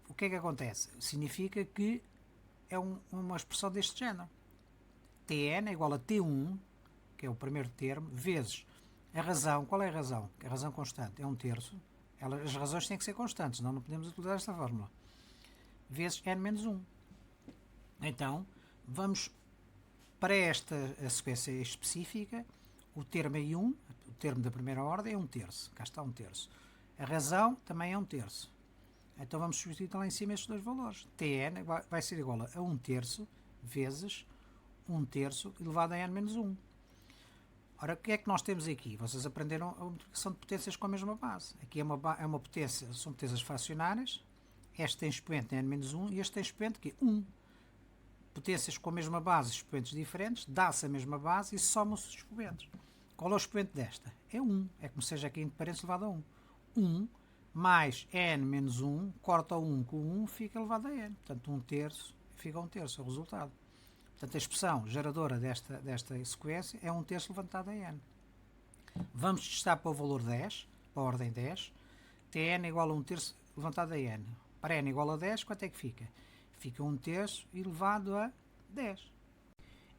O que é que acontece? Significa que é uma expressão deste género. Tn é igual a T1, que é o primeiro termo, vezes a razão. Qual é a razão? A razão constante é 1/3. As razões têm que ser constantes, senão não podemos utilizar esta fórmula. Vezes n menos 1. Então, vamos para esta sequência específica. O termo é 1, o termo da primeira ordem é 1/3. Cá está 1/3. A razão também é 1/3. Então vamos substituir lá em cima estes dois valores. Tn vai ser igual a 1/3 vezes 1/3 elevado a n menos 1. Ora, o que é que nós temos aqui? Vocês aprenderam a multiplicação de potências com a mesma base. Aqui é uma potência, são potências fracionárias. Este tem expoente n menos 1 e este tem expoente que é 1. Potências com a mesma base, expoentes diferentes, dá-se a mesma base e somam-se os expoentes. Qual é o expoente desta? É 1. É como seja aqui entre parênteses elevado a 1. 1 mais n menos 1, corta o 1 com o 1, fica elevado a n. Portanto, 1/3 fica 1/3, é o resultado. Portanto, a expressão geradora desta sequência é 1/3 levantado a n. Vamos testar para o valor 10, para a ordem 10. Tn é igual a 1/3 levantado a n. Para n igual a 10, quanto é que fica? Fica 1/3 elevado a 10.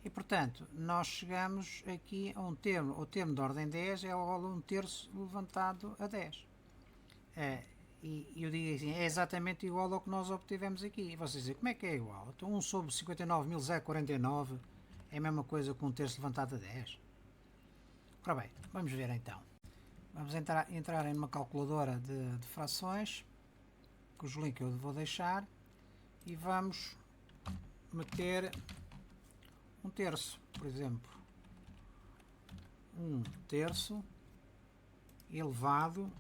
E, portanto, nós chegamos aqui a um termo. O termo de ordem 10 é igual a 1/3 levantado a 10. E eu digo assim, é exatamente igual ao que nós obtivemos aqui. E vocês dizem, como é que é igual? Então 1 sobre 59.049 é a mesma coisa que 1/3 levantado a 10. Ora bem, vamos ver então. Vamos entrar em uma calculadora de frações, cujo link eu vou deixar, e vamos meter um terço, por exemplo. 1 terço elevado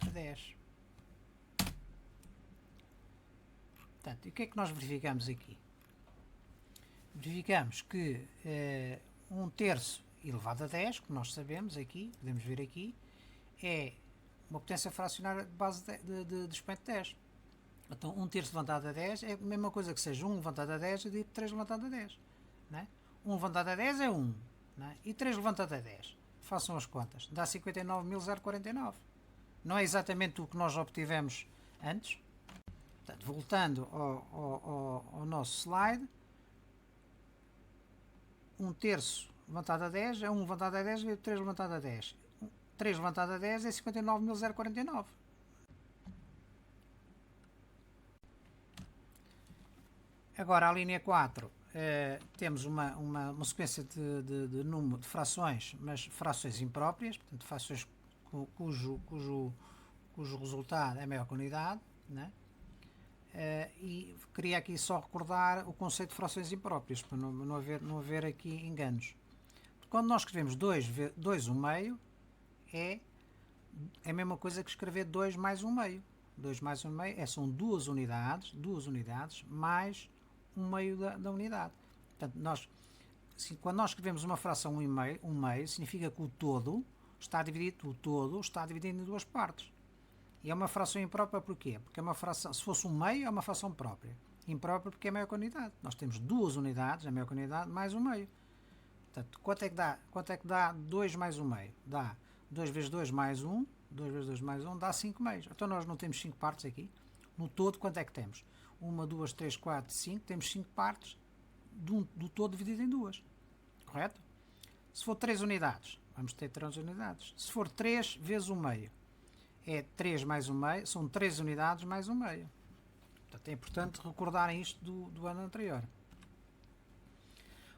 a 10. Portanto, e o que é que nós verificamos aqui? Verificamos que 1 terço elevado a 10, como nós sabemos aqui, podemos ver aqui, é uma potência fracionária de base de expoente 10. Então 1 terço levantado a 10 é a mesma coisa que seja 1 levantado a 10 e 3 levantado a 10. Não é? 1 levantado a 10 é 1, não é? E 3 levantado a 10. Façam as contas. Dá 59.049. Não é exatamente o que nós obtivemos antes. Portanto, voltando ao nosso slide, 1 terço levantado a 10 é 1 levantado a 10 e 3 levantado a 10. 3 levantado a 10 é 59.049. Agora a linha 4, temos uma sequência de número de frações, mas frações impróprias, portanto frações cujo resultado é maior que a unidade, né? E queria aqui só recordar o conceito de frações impróprias, para não haver aqui enganos. Quando nós escrevemos 2 1 meio, é a mesma coisa que escrever 2 mais 1 meio. 2 mais 1 meio são duas unidades mais 1 meio da unidade. Portanto, quando nós escrevemos uma fração 1 meio, significa que o todo está dividido em duas partes. E é uma fração imprópria porquê? Porque é uma fração, se fosse 1 meio, é uma fração própria. Imprópria porque é maior que a unidade. Nós temos duas unidades, a maior que a unidade, mais 1 meio. Portanto, quanto é que dá 2 mais 1 meio? Dá 2 vezes 2 mais 1, 2 vezes 2 mais 1 dá 5 meios. Então nós não temos 5 partes aqui. No todo, quanto é que temos? 1, 2, 3, 4, 5. Temos 5 partes do todo dividido em duas. Correto? Se for 3 unidades, vamos ter 3 unidades. Se for 3 vezes 1 meio, é 3 mais 1 meio, são 3 unidades mais 1 meio. Portanto, é importante recordarem isto do ano anterior.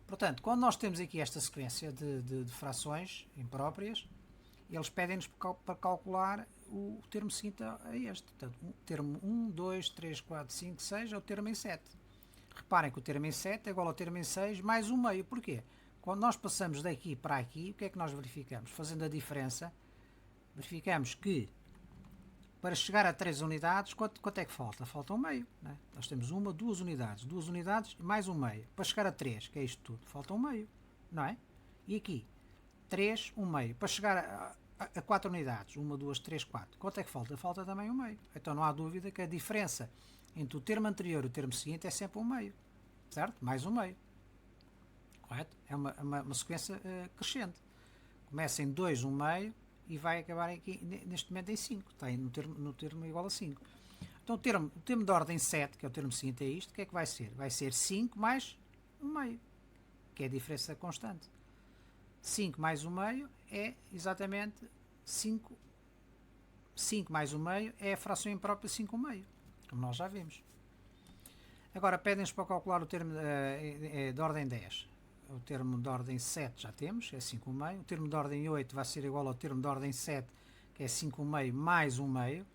Portanto, quando nós temos aqui esta sequência de frações impróprias, eles pedem-nos para calcular o termo seguinte a este. Portanto, o termo 1, 2, 3, 4, 5, 6 é o termo em 7. Reparem que o termo em 7 é igual ao termo em 6 mais 1 meio. Porquê? Quando nós passamos daqui para aqui, o que é que nós verificamos? Fazendo a diferença, verificamos que para chegar a 3 unidades, quanto é que falta? Falta 1 meio. Não é? Nós temos 2 unidades. 2 unidades mais 1 meio. Para chegar a 3, que é isto tudo, falta 1 meio. Não é? E aqui, 3, 1 meio. Para chegar a 4 unidades, 1, 2, 3, 4. Quanto é que falta? Falta também 1 meio. Então não há dúvida que a diferença entre o termo anterior e o termo seguinte é sempre 1 meio. Certo? Mais 1 meio. Correto? É uma sequência crescente. Começa em 2, 1 meio e vai acabar aqui, neste momento, em 5. Está aí no termo igual a 5. Então o termo de ordem 7, que é o termo seguinte a isto, o que é que vai ser? Vai ser 5 mais 1 meio, que é a diferença constante. 5 mais 1 meio é exatamente 5. 5 mais 1 meio é a fração imprópria 5 1 meio, como nós já vimos. Agora pedem-nos para calcular o termo de ordem 10. O termo de ordem 7 já temos, é 5 1 meio. O termo de ordem 8 vai ser igual ao termo de ordem 7, que é 5 1 meio mais 1 meio.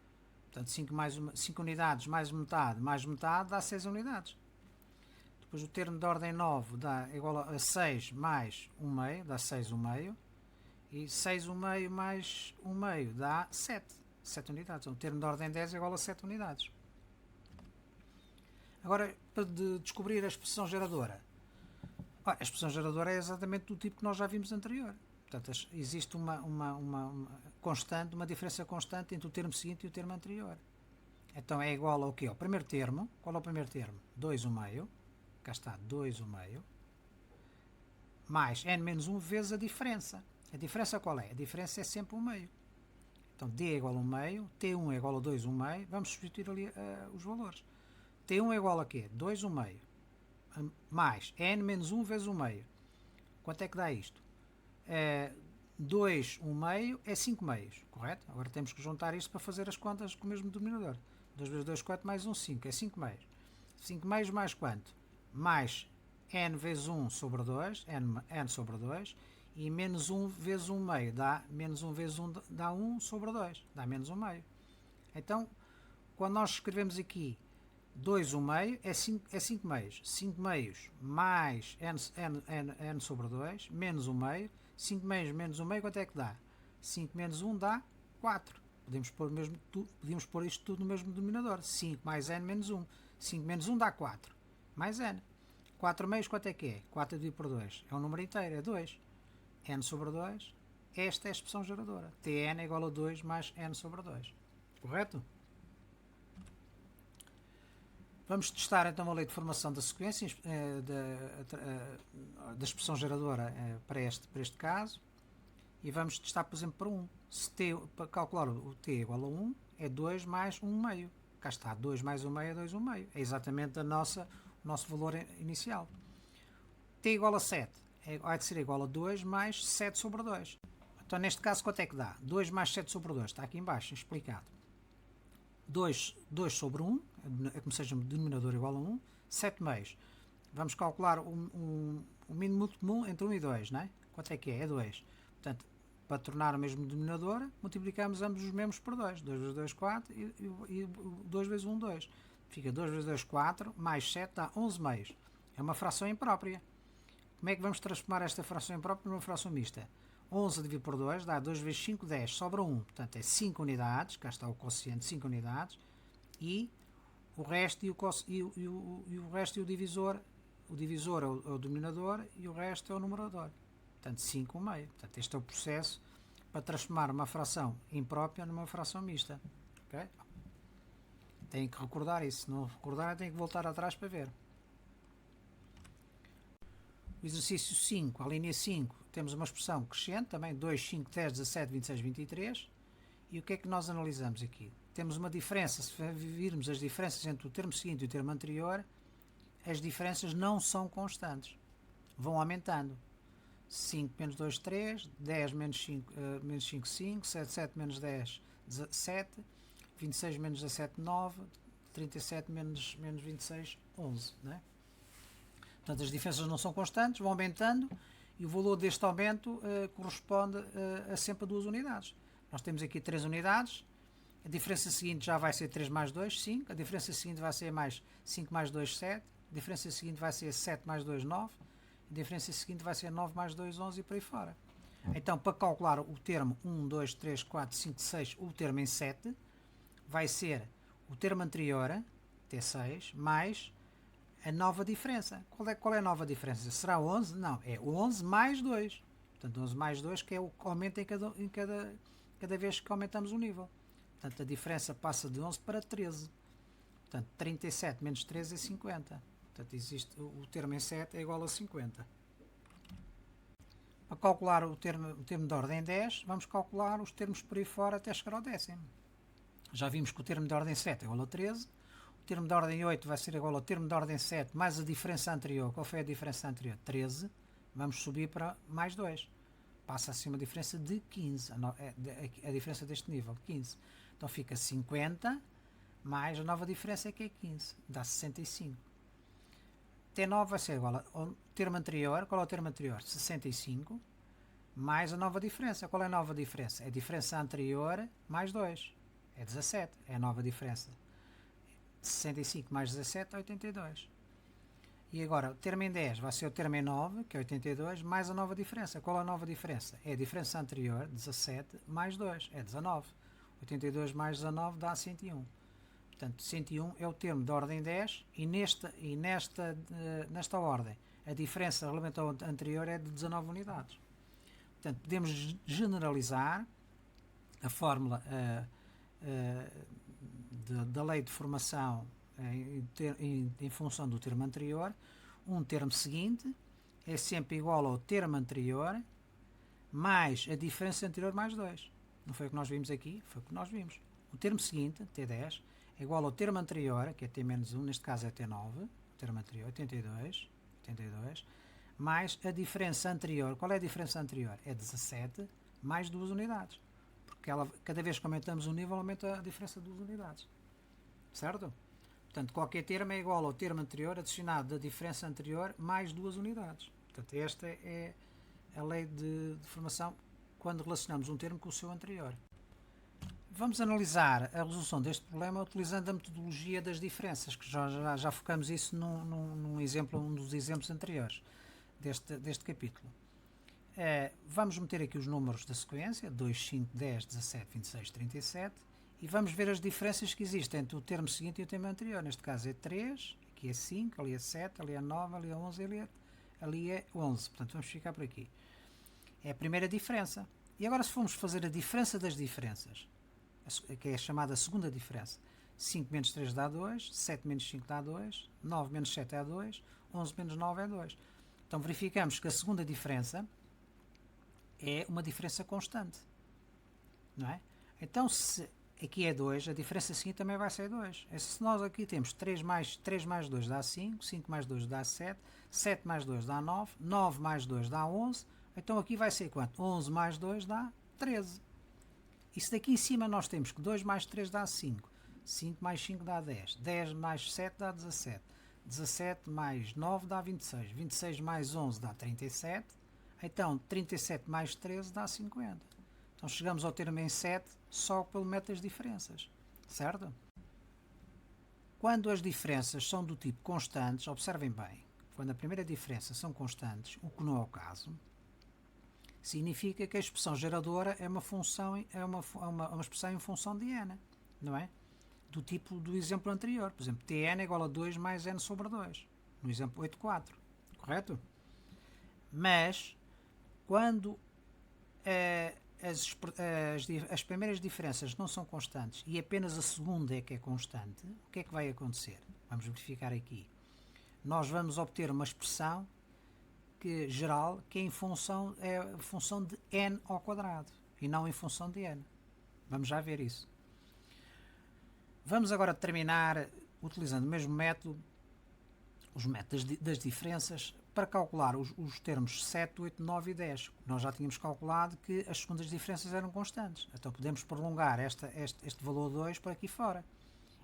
Portanto, 5 unidades mais metade dá 6 unidades. Depois o termo de ordem 9 dá igual a 6 mais 1 meio, dá 6 1 meio. E 6 1 meio mais 1 meio dá 7 unidades. Então, o termo de ordem 10 é igual a 7 unidades. Agora, para descobrir a expressão geradora. A expressão geradora é exatamente do tipo que nós já vimos anterior. Portanto, existe uma diferença constante entre o termo seguinte e o termo anterior. Então é igual ao quê? Ao primeiro termo. Qual é o primeiro termo? 2 1 meio. Cá está, 2 1 meio. Mais n menos 1 vezes a diferença. A diferença qual é? A diferença é sempre 1 meio. Então d é igual a 1 meio. T1 é igual a 2 1 meio. Vamos substituir ali os valores. T1 é igual a quê? 2 1 meio. Mais n menos 1 vezes 1 meio. Quanto é que dá isto? 2 1 meio é 5 meios, correto? Agora temos que juntar isto para fazer as contas com o mesmo denominador. 2 vezes 2, 4 mais 1, 5. É 5 meios. 5 meios mais quanto? Mais n vezes 1 sobre 2, n sobre 2, E menos 1 vezes 1 meio dá menos 1 vezes 1 dá 1 sobre 2, dá menos 1 meio. Então, quando nós escrevemos aqui 2 1 meio, é 5 meios. 5 meios mais n sobre 2, menos 1 meio. 5 meios menos 1 meio, quanto é que dá? 5 menos 1 dá 4. Podemos pôr isto tudo no mesmo denominador. 5 mais n menos 1. 5 menos 1 dá 4. Mais n. 4 meios, quanto é que é? 4 dividido por 2. É um número inteiro, é 2. N sobre 2. Esta é a expressão geradora. Tn é igual a 2 mais n sobre 2. Correto? Vamos testar então a lei de formação da sequência da expressão geradora para este caso. E vamos testar, por exemplo, para 1. Se t, para calcular o t igual a 1, é 2 mais 1 meio. Cá está, 2 mais 1 meio é 2 1 meio. É exatamente o nosso valor inicial. T igual a 7 vai de ser igual a 2 mais 7 sobre 2. Então, neste caso, quanto é que dá? 2 mais 7 sobre 2. Está aqui em baixo, explicado. 2 sobre 1, é como seja, o denominador igual a 1. 7 meios. Vamos calcular o mínimo múltiplo comum entre 1 e 2, não é? Quanto é que é? É 2. Portanto, para tornar o mesmo denominador, multiplicamos ambos os mesmos por 2. 2 vezes 2, 4 e 2 vezes 1, 2. Fica 2 vezes 2, 4, mais 7 dá 11 meios. É uma fração imprópria. Como é que vamos transformar esta fração imprópria numa fração mista? 11 dividido por 2 dá 2 vezes 5, 10. Sobra 1. Portanto, é 5 unidades. Cá está o quociente, 5 unidades. E o resto e o resto e o divisor. O divisor é o denominador e o resto é o numerador. Portanto, 5 meio. Portanto, este é o processo para transformar uma fração imprópria numa fração mista. Okay? Tem que recordar isso. Se não recordar, tem que voltar atrás para ver. O exercício 5, a linha 5, temos uma expressão crescente, também 2, 5, 10, 17, 26, 23. E o que é que nós analisamos aqui? Temos uma diferença, se virmos as diferenças entre o termo seguinte e o termo anterior, as diferenças não são constantes. Vão aumentando. 5 menos 2, 3, 10 menos 5, 5, 7, 7 menos 10, 17, 26 menos 17, 9, 37 menos 26, 11. Não é? Portanto, as diferenças não são constantes, vão aumentando e o valor deste aumento corresponde a sempre a 2 unidades. Nós temos aqui 3 unidades, a diferença seguinte já vai ser 3 mais 2, 5, a diferença seguinte vai ser mais 5 mais 2, 7, a diferença seguinte vai ser 7 mais 2, 9, a diferença seguinte vai ser 9 mais 2, 11 e por aí fora. Então, para calcular o termo 1, 2, 3, 4, 5, 6, o termo em 7, vai ser o termo anterior, T6, mais a nova diferença. Qual é a nova diferença? Será 11? Não, é 11 mais 2. Portanto, 11 mais 2 que é o que aumenta em cada vez que aumentamos o nível. Portanto, a diferença passa de 11 para 13. Portanto, 37 menos 13 é 50. Portanto, existe o termo em 7 é igual a 50. Para calcular o termo de ordem 10, vamos calcular os termos por aí fora até chegar ao décimo. Já vimos que o termo de ordem 7 é igual a 13. O termo de ordem 8 vai ser igual ao termo de ordem 7 mais a diferença anterior. Qual foi a diferença anterior? 13. Vamos subir para mais 2. Passa assim uma diferença de 15. A diferença deste nível, 15. Então fica 50 mais a nova diferença que é 15. Dá 65. T9 vai ser igual ao termo anterior. Qual é o termo anterior? 65 mais a nova diferença. Qual é a nova diferença? É a diferença anterior mais 2. É 17. É a nova diferença. 65 mais 17 é 82. E agora, o termo em 10 vai ser o termo em 9, que é 82, mais a nova diferença. Qual é a nova diferença? É a diferença anterior, 17, mais 2, é 19. 82 mais 19 dá 101. Portanto, 101 é o termo de ordem 10 e nesta ordem a diferença relativamente ao anterior é de 19 unidades. Portanto, podemos generalizar a fórmula da lei de formação em função do termo anterior. Um termo seguinte é sempre igual ao termo anterior mais a diferença anterior mais 2. Não foi o que nós vimos aqui? Foi o que nós vimos. O termo seguinte, T10, é igual ao termo anterior, que é T-1, neste caso é T9, o termo anterior, 82, mais a diferença anterior. Qual é a diferença anterior? É 17 mais 2 unidades. Porque cada vez que aumentamos o nível, aumenta a diferença de 2 unidades. Certo? Portanto, qualquer termo é igual ao termo anterior adicionado da diferença anterior mais 2 unidades. Portanto, esta é a lei de formação quando relacionamos um termo com o seu anterior. Vamos analisar a resolução deste problema utilizando a metodologia das diferenças, que já focamos isso num exemplo, um dos exemplos anteriores deste capítulo. Vamos meter aqui os números da sequência, 2, 5, 10, 17, 26, 37, e vamos ver as diferenças que existem entre o termo seguinte e o termo anterior. Neste caso é 3, aqui é 5, ali é 7, ali é 9, ali é 11, ali é 11. Portanto, vamos ficar por aqui. É a primeira diferença. E agora, se formos fazer a diferença das diferenças, que é a chamada segunda diferença, 5 menos 3 dá 2, 7 menos 5 dá 2, 9 menos 7 é 2, 11 menos 9 é 2. Então verificamos que a segunda diferença é uma diferença constante, não é? Então, se aqui é 2, a diferença seguinte também vai ser 2. Se nós aqui temos 3 mais 2 dá 5, 5 mais 2 dá 7, 7 mais 2 dá 9, 9 mais 2 dá 11, então aqui vai ser quanto? 11 mais 2 dá 13. E se daqui em cima nós temos que 2 mais 3 dá 5, 5 mais 5 dá 10, 10 mais 7 dá 17, 17 mais 9 dá 26, 26 mais 11 dá 37, então 37 mais 13 dá 50. Então chegamos ao termo em 7 só pelo método das diferenças, certo? Quando as diferenças são do tipo constantes, observem bem, quando a primeira diferença são constantes, o que não é o caso, significa que a expressão geradora é uma função, uma expressão em função de n, não é? Do tipo do exemplo anterior. Por exemplo, Tn é igual a 2 mais n sobre 2, no exemplo 8.4, correto? Mas, quando as primeiras diferenças não são constantes e apenas a segunda é que é constante, o que é que vai acontecer? Vamos verificar aqui. Nós vamos obter uma expressão geral que é função de n ao quadrado e não em função de n. Vamos já ver isso. Vamos agora terminar utilizando o mesmo método, os métodos das diferenças, para calcular os termos 7, 8, 9 e 10. Nós já tínhamos calculado que as segundas diferenças eram constantes. Então podemos prolongar este valor 2 por aqui fora.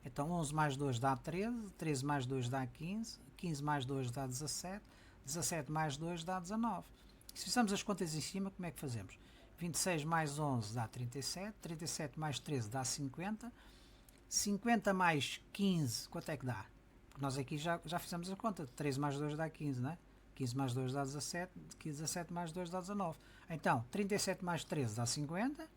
Então 11 mais 2 dá 13, 13 mais 2 dá 15, 15 mais 2 dá 17, 17 mais 2 dá 19. Se fizermos as contas em cima, como é que fazemos? 26 mais 11 dá 37, 37 mais 13 dá 50, 50 mais 15, quanto é que dá? Porque nós aqui já fizemos a conta, 13 mais 2 dá 15, não é? 15 mais 2 dá 17, 17 mais 2 dá 19. Então, 37 mais 13 dá 50,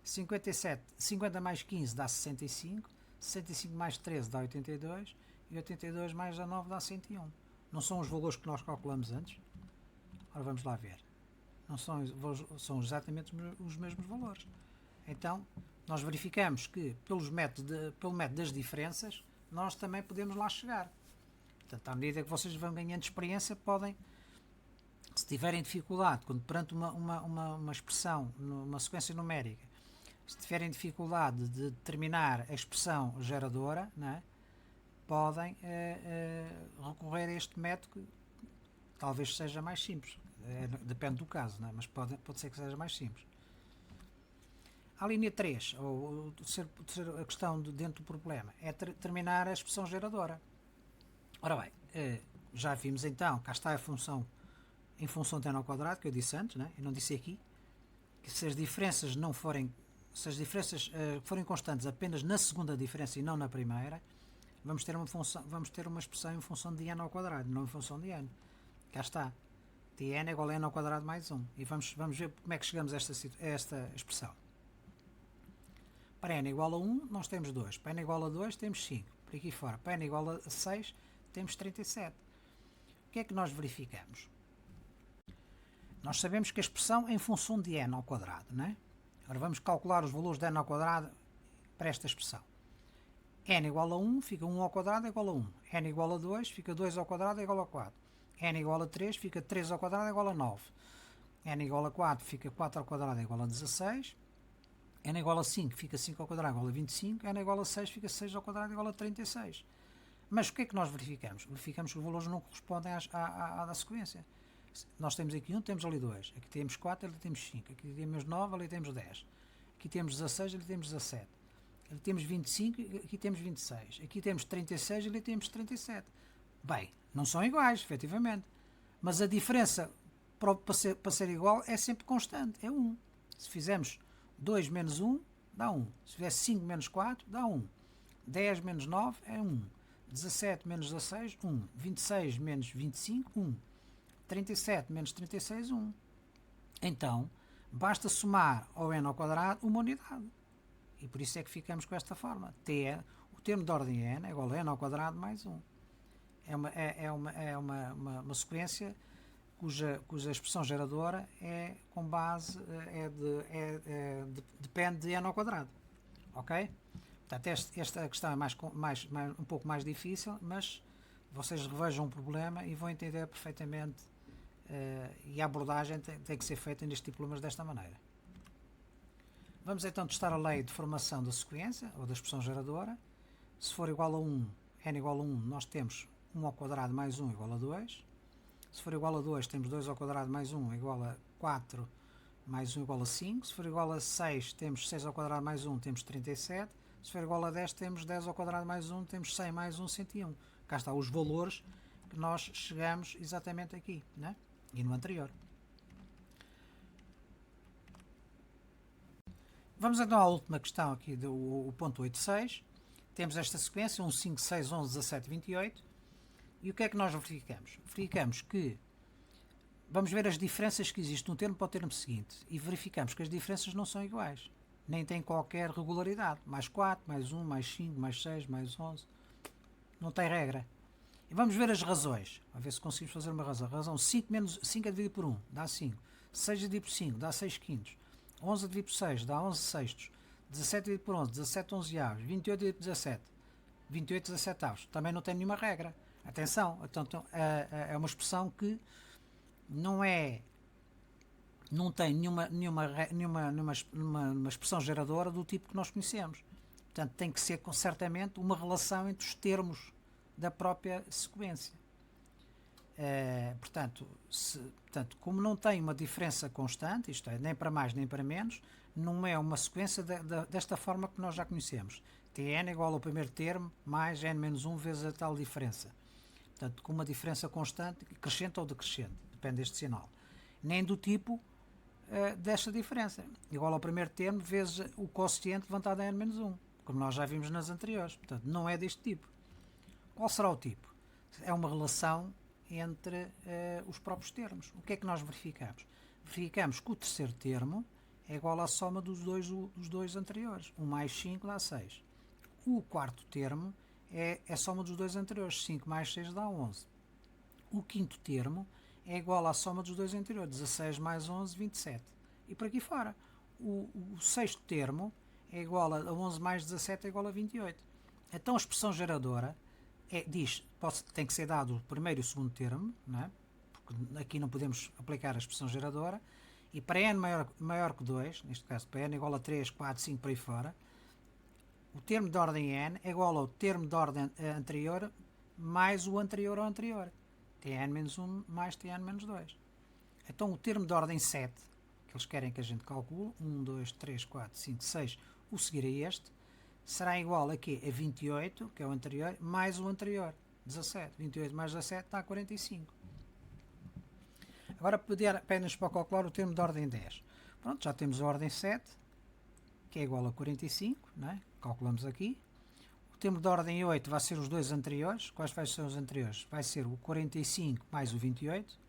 50 mais 15 dá 65, 65 mais 13 dá 82 e 82 mais 19 dá 101. Não são os valores que nós calculamos antes? Ora, vamos lá ver. Não são exatamente os mesmos valores. Então, nós verificamos que pelo método das diferenças, nós também podemos lá chegar. Portanto, à medida que vocês vão ganhando experiência, podem, se tiverem dificuldade, quando perante uma expressão, numa sequência numérica, se tiverem dificuldade de determinar a expressão geradora, não é? Podem recorrer a este método que talvez seja mais simples. Depende do caso, não é? Mas pode ser que seja mais simples. A linha 3, ou a questão dentro do problema, é determinar a expressão geradora. Ora bem, já vimos então, cá está a função em função de n ao quadrado, que eu disse antes, né? Eu não disse aqui, que se as diferenças forem constantes apenas na segunda diferença e não na primeira, vamos ter uma expressão em função de n ao quadrado, não em função de n. Cá está. Tn é igual a n ao quadrado mais 1. E vamos ver como é que chegamos a esta expressão. Para n igual a 1, nós temos 2. Para n igual a 2, temos 5. Por aqui fora. Para n igual a 6, temos 37. O que é que nós verificamos? Nós sabemos que a expressão é em função de n ao quadrado, não é? Agora vamos calcular os valores de n ao quadrado para esta expressão. N igual a 1, fica 1 ao quadrado é igual a 1. N igual a 2, fica 2 ao quadrado é igual a 4. N igual a 3, fica 3 ao quadrado é igual a 9. N igual a 4, fica 4 ao quadrado é igual a 16. N igual a 5, fica 5 ao quadrado igual a 25. N igual a 6, fica 6 ao quadrado igual a 36. Mas o que é que nós verificamos? Verificamos que os valores não correspondem à da sequência. Nós temos aqui 1, temos ali 2. Aqui temos 4, ali temos 5. Aqui temos 9, ali temos 10. Aqui temos 16, ali temos 17. Ali temos 25, aqui temos 26. Aqui temos 36, ali temos 37. Bem, não são iguais, efetivamente. Mas a diferença para ser igual é sempre constante, é 1. Se fizermos 2 menos 1, dá 1. Se fizer 5 menos 4, dá 1. 10 menos 9 é 1. 17 menos 16, 1. 26 menos 25, 1. 37 menos 36, 1. Então, basta somar ao n ao quadrado uma unidade. E por isso é que ficamos com esta forma. O termo de ordem n é igual a n ao quadrado mais 1. É uma sequência cuja expressão geradora é com base, depende de n ao quadrado. Ok? Portanto, esta questão é um pouco mais difícil, mas vocês revejam o problema e vão entender perfeitamente, e a abordagem tem que ser feita neste tipo de problemas desta maneira. Vamos então testar a lei de formação da sequência, ou da expressão geradora. Se for igual a 1, n igual a 1, nós temos 1 ao quadrado mais 1 igual a 2. Se for igual a 2, temos 2 ao quadrado mais 1 igual a 4, mais 1 igual a 5. Se for igual a 6, temos 6 ao quadrado mais 1, temos 37. Se for igual a 10, temos 10 ao quadrado mais 1, temos 100 mais 1, 101. Cá está os valores que nós chegamos exatamente aqui, né? E no anterior. Vamos então à última questão aqui, o ponto 8.6. Temos esta sequência, 1, 5, 6, 11, 17, 28. E o que é que nós verificamos? Verificamos que vamos ver as diferenças que existem no termo para o termo seguinte e verificamos que as diferenças não são iguais, nem têm qualquer regularidade. Mais 4, mais 1, mais 5, mais 6, mais 11. Não tem regra. E vamos ver as razões. A ver se conseguimos fazer uma razão. Razão 5 é dividido por 1, dá 5. 6 é dividido por 5, dá 6 quintos. 11 dividido por 6, dá 11 sextos. 17 dividido por 11, 17 onzeavos. 28 dividido por 17, 28 17avos. Também não tem nenhuma regra. Atenção, então, é uma expressão que não tem nenhuma expressão geradora do tipo que nós conhecemos. Portanto, tem que ser certamente uma relação entre os termos da própria sequência. Portanto, como não tem uma diferença constante, isto é, nem para mais nem para menos, não é uma sequência desta forma que nós já conhecemos. Tn igual ao primeiro termo mais n menos 1 vezes a tal diferença. Portanto, com uma diferença constante, crescente ou decrescente, depende deste sinal. Nem do tipo desta diferença. Igual ao primeiro termo vezes o quociente levantado a n menos 1, como nós já vimos nas anteriores. Portanto, não é deste tipo. Qual será o tipo? É uma relação entre os próprios termos. O que é que nós verificamos? Verificamos que o terceiro termo é igual à soma dos dois anteriores. 1 mais 5 dá 6. O quarto termo é a soma dos dois anteriores. 5 mais 6 dá 11. O quinto termo é igual à soma dos dois anteriores. 16 mais 11, 27. E por aqui fora. O sexto termo é igual a 11 mais 17 é igual a 28. Então a expressão geradora tem que ser dado o primeiro e o segundo termo, não é? Porque aqui não podemos aplicar a expressão geradora. E para n maior que 2, neste caso para n igual a 3, 4, 5 para aí fora, o termo de ordem n é igual ao termo de ordem anterior mais o anterior ao anterior. Tn menos 1 mais Tn menos 2. Então o termo de ordem 7, que eles querem que a gente calcule, 1, 2, 3, 4, 5, 6, o seguir a este, será igual aqui a 28, que é o anterior, mais o anterior, 17. 28 mais 17 dá 45. Agora pedir apenas para calcular o termo de ordem 10. Pronto, já temos a ordem 7, que é igual a 45, não é? Calculamos aqui. O termo de ordem 8 vai ser os dois anteriores. Quais vai ser os anteriores? Vai ser o 45 mais o 28.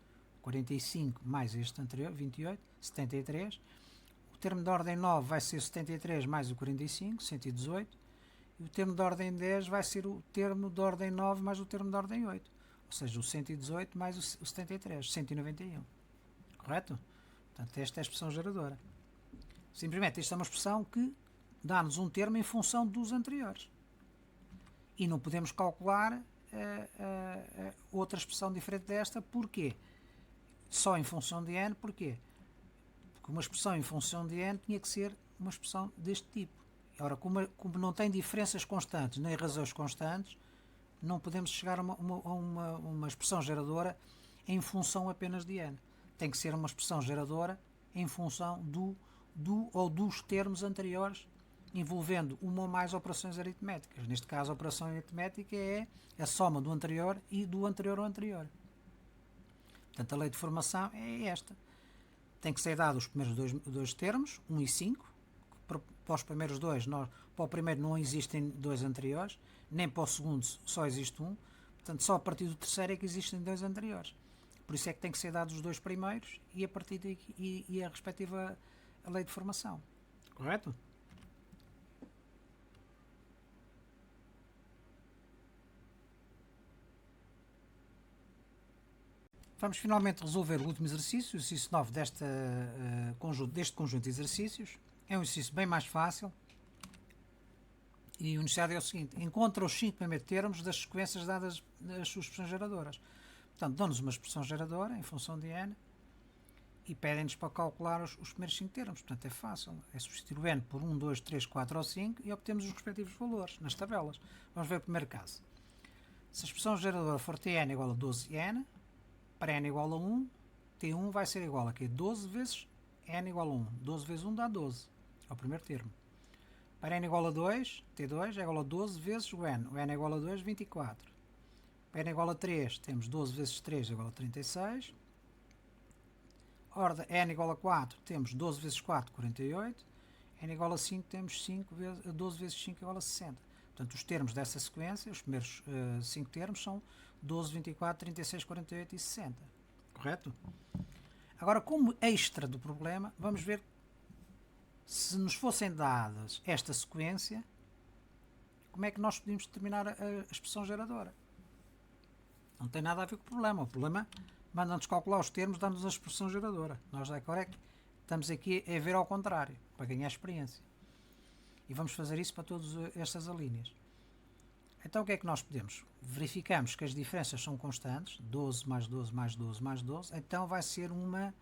45 mais este anterior, 28, 73. O termo de ordem 9 vai ser 73 mais o 45, 118. E o termo de ordem 10 vai ser o termo de ordem 9 mais o termo de ordem 8. Ou seja, o 118 mais o 73, 191. Correto? Portanto, esta é a expressão geradora. Simplesmente, esta é uma expressão que dá-nos um termo em função dos anteriores. E não podemos calcular outra expressão diferente desta. Porquê? Só em função de n. Porquê? Porque uma expressão em função de n tinha que ser uma expressão deste tipo. Ora, como não tem diferenças constantes nem razões constantes, não podemos chegar a uma expressão geradora em função apenas de n. Tem que ser uma expressão geradora em função do ou dos termos anteriores, envolvendo uma ou mais operações aritméticas. Neste caso, a operação aritmética é a soma do anterior e do anterior ao anterior. Portanto, a lei de formação é esta. Tem que ser dado os primeiros dois termos, 1 e 5. Para os primeiros dois, para o primeiro não existem dois anteriores, nem para o segundo só existe um. Portanto, só a partir do terceiro é que existem dois anteriores. Por isso é que tem que ser dados os dois primeiros e a partir daí e a respectiva a lei de formação. Correto? Vamos finalmente resolver o último exercício, o exercício 9 deste conjunto de exercícios. É um exercício bem mais fácil. E o enunciado é o seguinte: encontra os 5 primeiros termos das sequências dadas das suas expressões geradoras. Portanto, dão-nos uma expressão geradora em função de n e pedem-nos para calcular os primeiros 5 termos. Portanto, é fácil. É substituir o n por 1, 2, 3, 4 ou 5 e obtemos os respectivos valores nas tabelas. Vamos ver o primeiro caso. Se a expressão geradora for tn igual a 12n, para n igual a 1, t1 vai ser igual a 12 vezes n igual a 1. 12 vezes 1 dá 12. É o primeiro termo. Para n igual a 2, T2 é igual a 12 vezes o n. O n é igual a 2, 24. Para n igual a 3, temos 12 vezes 3 é igual a 36. Ora, n igual a 4, temos 12 vezes 4, 48. N igual a 5, temos 12 vezes 5 igual a 60. Portanto, os termos dessa sequência, os primeiros 5 termos, são 12, 24, 36, 48 e 60. Correto? Agora, como extra do problema, vamos ver se nos fossem dadas esta sequência, como é que nós podíamos determinar a expressão geradora. Não tem nada a ver com o problema. O problema manda-nos calcular os termos, dando-nos a expressão geradora. Nós agora estamos aqui a ver ao contrário, para ganhar experiência. E vamos fazer isso para todas estas alíneas. Então o que é que nós podemos? Verificamos que as diferenças são constantes, 12 mais 12 mais 12 mais 12, então vai ser uma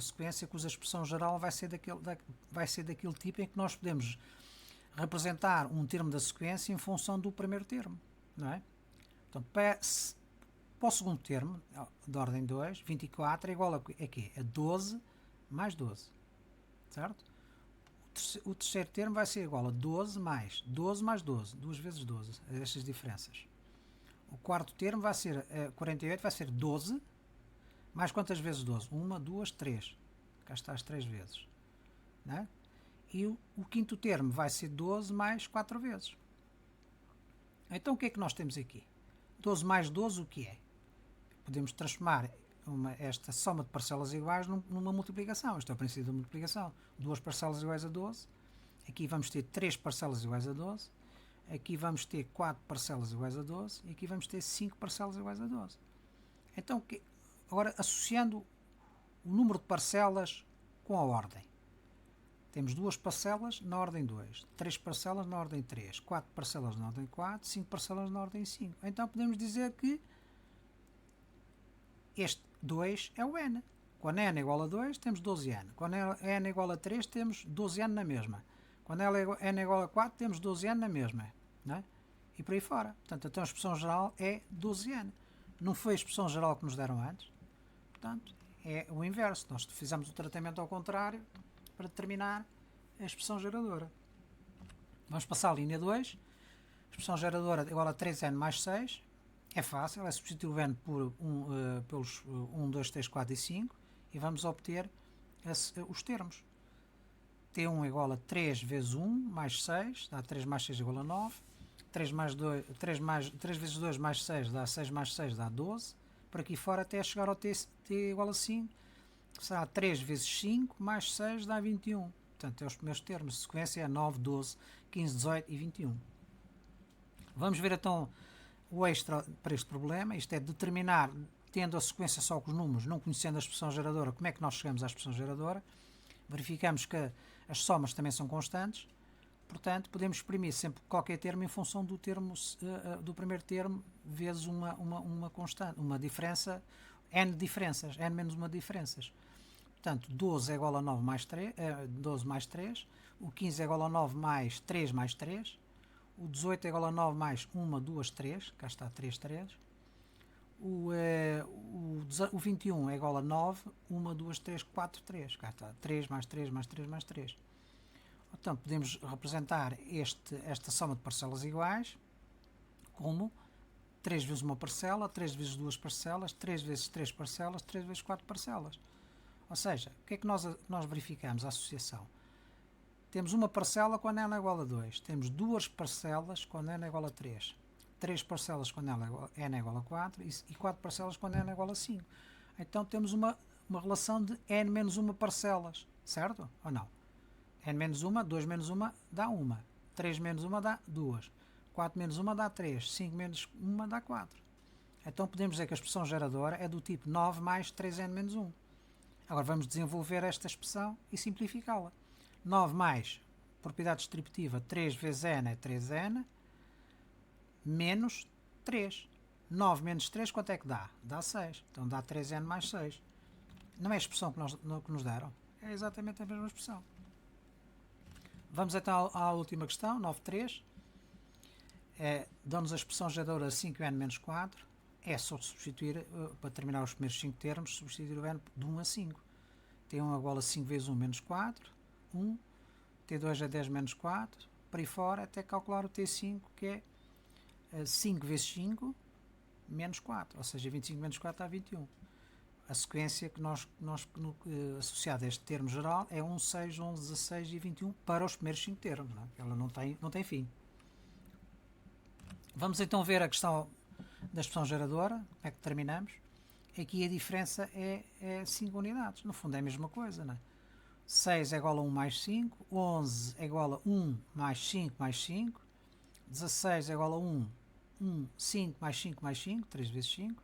sequência cuja expressão geral vai ser daquele tipo em que nós podemos representar um termo da sequência em função do primeiro termo, não é? Portanto, para o segundo termo, de ordem 2, 24 é igual a quê? A 12 mais 12, certo? O terceiro termo vai ser igual a 12 mais 12 mais 12, 2 vezes 12, estas diferenças. O quarto termo vai ser 48, vai ser 12 mais quantas vezes 12? 1, 2, 3. Cá está as 3 vezes. Não é? E o quinto termo vai ser 12 mais 4 vezes. Então o que é que nós temos aqui? 12 mais 12 o que é? Podemos transformar esta soma de parcelas iguais numa multiplicação. Este é o princípio da multiplicação. 2 parcelas iguais a 12. Aqui vamos ter 3 parcelas iguais a 12. Aqui vamos ter 4 parcelas iguais a 12. E aqui vamos ter 5 parcelas iguais a 12. Então, agora associando o número de parcelas com a ordem. Temos 2 parcelas na ordem 2, 3 parcelas na ordem 3, 4 parcelas na ordem 4, 5 parcelas na ordem 5. Então podemos dizer que este 2 é o n. Quando n é igual a 2, temos 12n. Quando n é igual a 3, temos 12n na mesma. Quando n é igual a 4, temos 12n na mesma. Não é? E por aí fora. Portanto, então a expressão geral é 12n. Não foi a expressão geral que nos deram antes. Portanto, é o inverso. Nós fizemos o tratamento ao contrário para determinar a expressão geradora. Vamos passar à linha 2. A expressão geradora igual a 3n mais 6. É fácil, é substituir o n pelos 1, 2, 3, 4 e 5 e vamos obter os termos. T1 igual a 3 vezes 1 mais 6, dá 3 mais 6 igual a 9. 3 vezes 2 mais 6 dá 6 mais 6 dá 12. Por aqui fora até chegar ao t igual a 5. Será 3 vezes 5 mais 6 dá 21. Portanto, é os primeiros termos de sequência, é 9, 12, 15, 18 e 21. Vamos ver então o extra para este problema. Isto é determinar, tendo a sequência só com os números, não conhecendo a expressão geradora, como é que nós chegamos à expressão geradora. Verificamos que as somas também são constantes. Portanto, podemos exprimir sempre qualquer termo em função do primeiro termo vezes uma constante, uma diferença, n diferenças, n menos uma diferenças. Portanto, 12 é igual a 9 mais 3, 12 mais 3, o 15 é igual a 9 mais 3 mais 3, o 18 é igual a 9 mais 1, 2, 3, cá está 3, 3, o 21 é igual a 9, 1, 2, 3, 4, 3, cá está 3 mais 3 mais 3 mais 3. Então, podemos representar esta soma de parcelas iguais como 3 vezes uma parcela, 3 vezes duas parcelas, 3 vezes 3 parcelas, 3 vezes 4 parcelas. Ou seja, o que é que nós verificamos? A associação. Temos uma parcela quando n é igual a 2. Temos duas parcelas quando n é igual a 3. 3 parcelas quando n é igual a 4 e 4 parcelas quando n é igual a 5. Então temos uma relação de n menos 1 parcelas, certo? Ou não? N menos 1, 2 menos 1 dá 1. 3 menos 1 dá 2. 4 menos 1 dá 3. 5 menos 1 dá 4. Então podemos dizer que a expressão geradora é do tipo 9 mais 3n menos 1. Agora vamos desenvolver esta expressão e simplificá-la. 9 mais propriedade distributiva 3 vezes n é 3n menos 3. 9 menos 3 quanto é que dá? Dá 6. Então dá 3n mais 6. Não é a expressão que nos deram? É exatamente a mesma expressão. Vamos então à última questão, 9.3. Dão-nos a expressão geradora 5n menos 4. É só substituir, para terminar os primeiros 5 termos, substituir o n de 1 a 5. T1 igual a 5 vezes 1 menos 4. 1. T2 é 10 menos 4. Para aí fora, até calcular o T5, que é 5 vezes 5 menos 4. Ou seja, 25 menos 4 dá 21. A sequência que nós associada a este termo geral é 1, 6, 11, 16 e 21 para os primeiros 5 termos. Não é? Ela não tem fim. Vamos então ver a questão da expressão geradora. Como é que terminamos? Aqui a diferença é 5 unidades. No fundo é a mesma coisa. Não é? 6 é igual a 1 mais 5. 11 é igual a 1 mais 5 mais 5. 16 é igual a 1. 5 mais 5 mais 5. 3 vezes 5.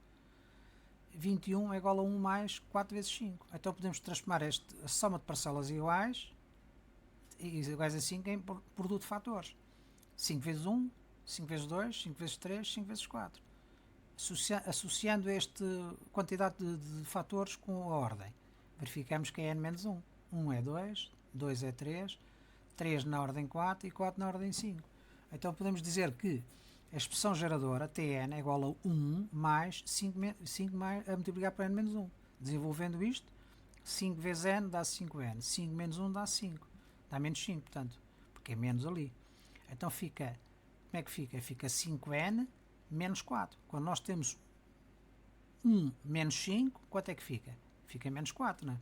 21 é igual a 1 mais 4 vezes 5. Então podemos transformar a soma de parcelas iguais a 5 em produto de fatores. 5 vezes 1, 5 vezes 2, 5 vezes 3, 5 vezes 4. Associando esta quantidade de fatores com a ordem, verificamos que é n menos 1. 1 é 2, 2 é 3, 3 na ordem 4 e 4 na ordem 5. Então podemos dizer que a expressão geradora, Tn, é igual a 1 mais 5 mais, a multiplicar por n menos 1. Desenvolvendo isto, 5 vezes n dá 5n. 5 menos 1 dá 5. Dá menos 5, portanto, porque é menos ali. Então fica, como é que fica? Fica 5n menos 4. Quando nós temos 1 menos 5, quanto é que fica? Fica menos 4, não é?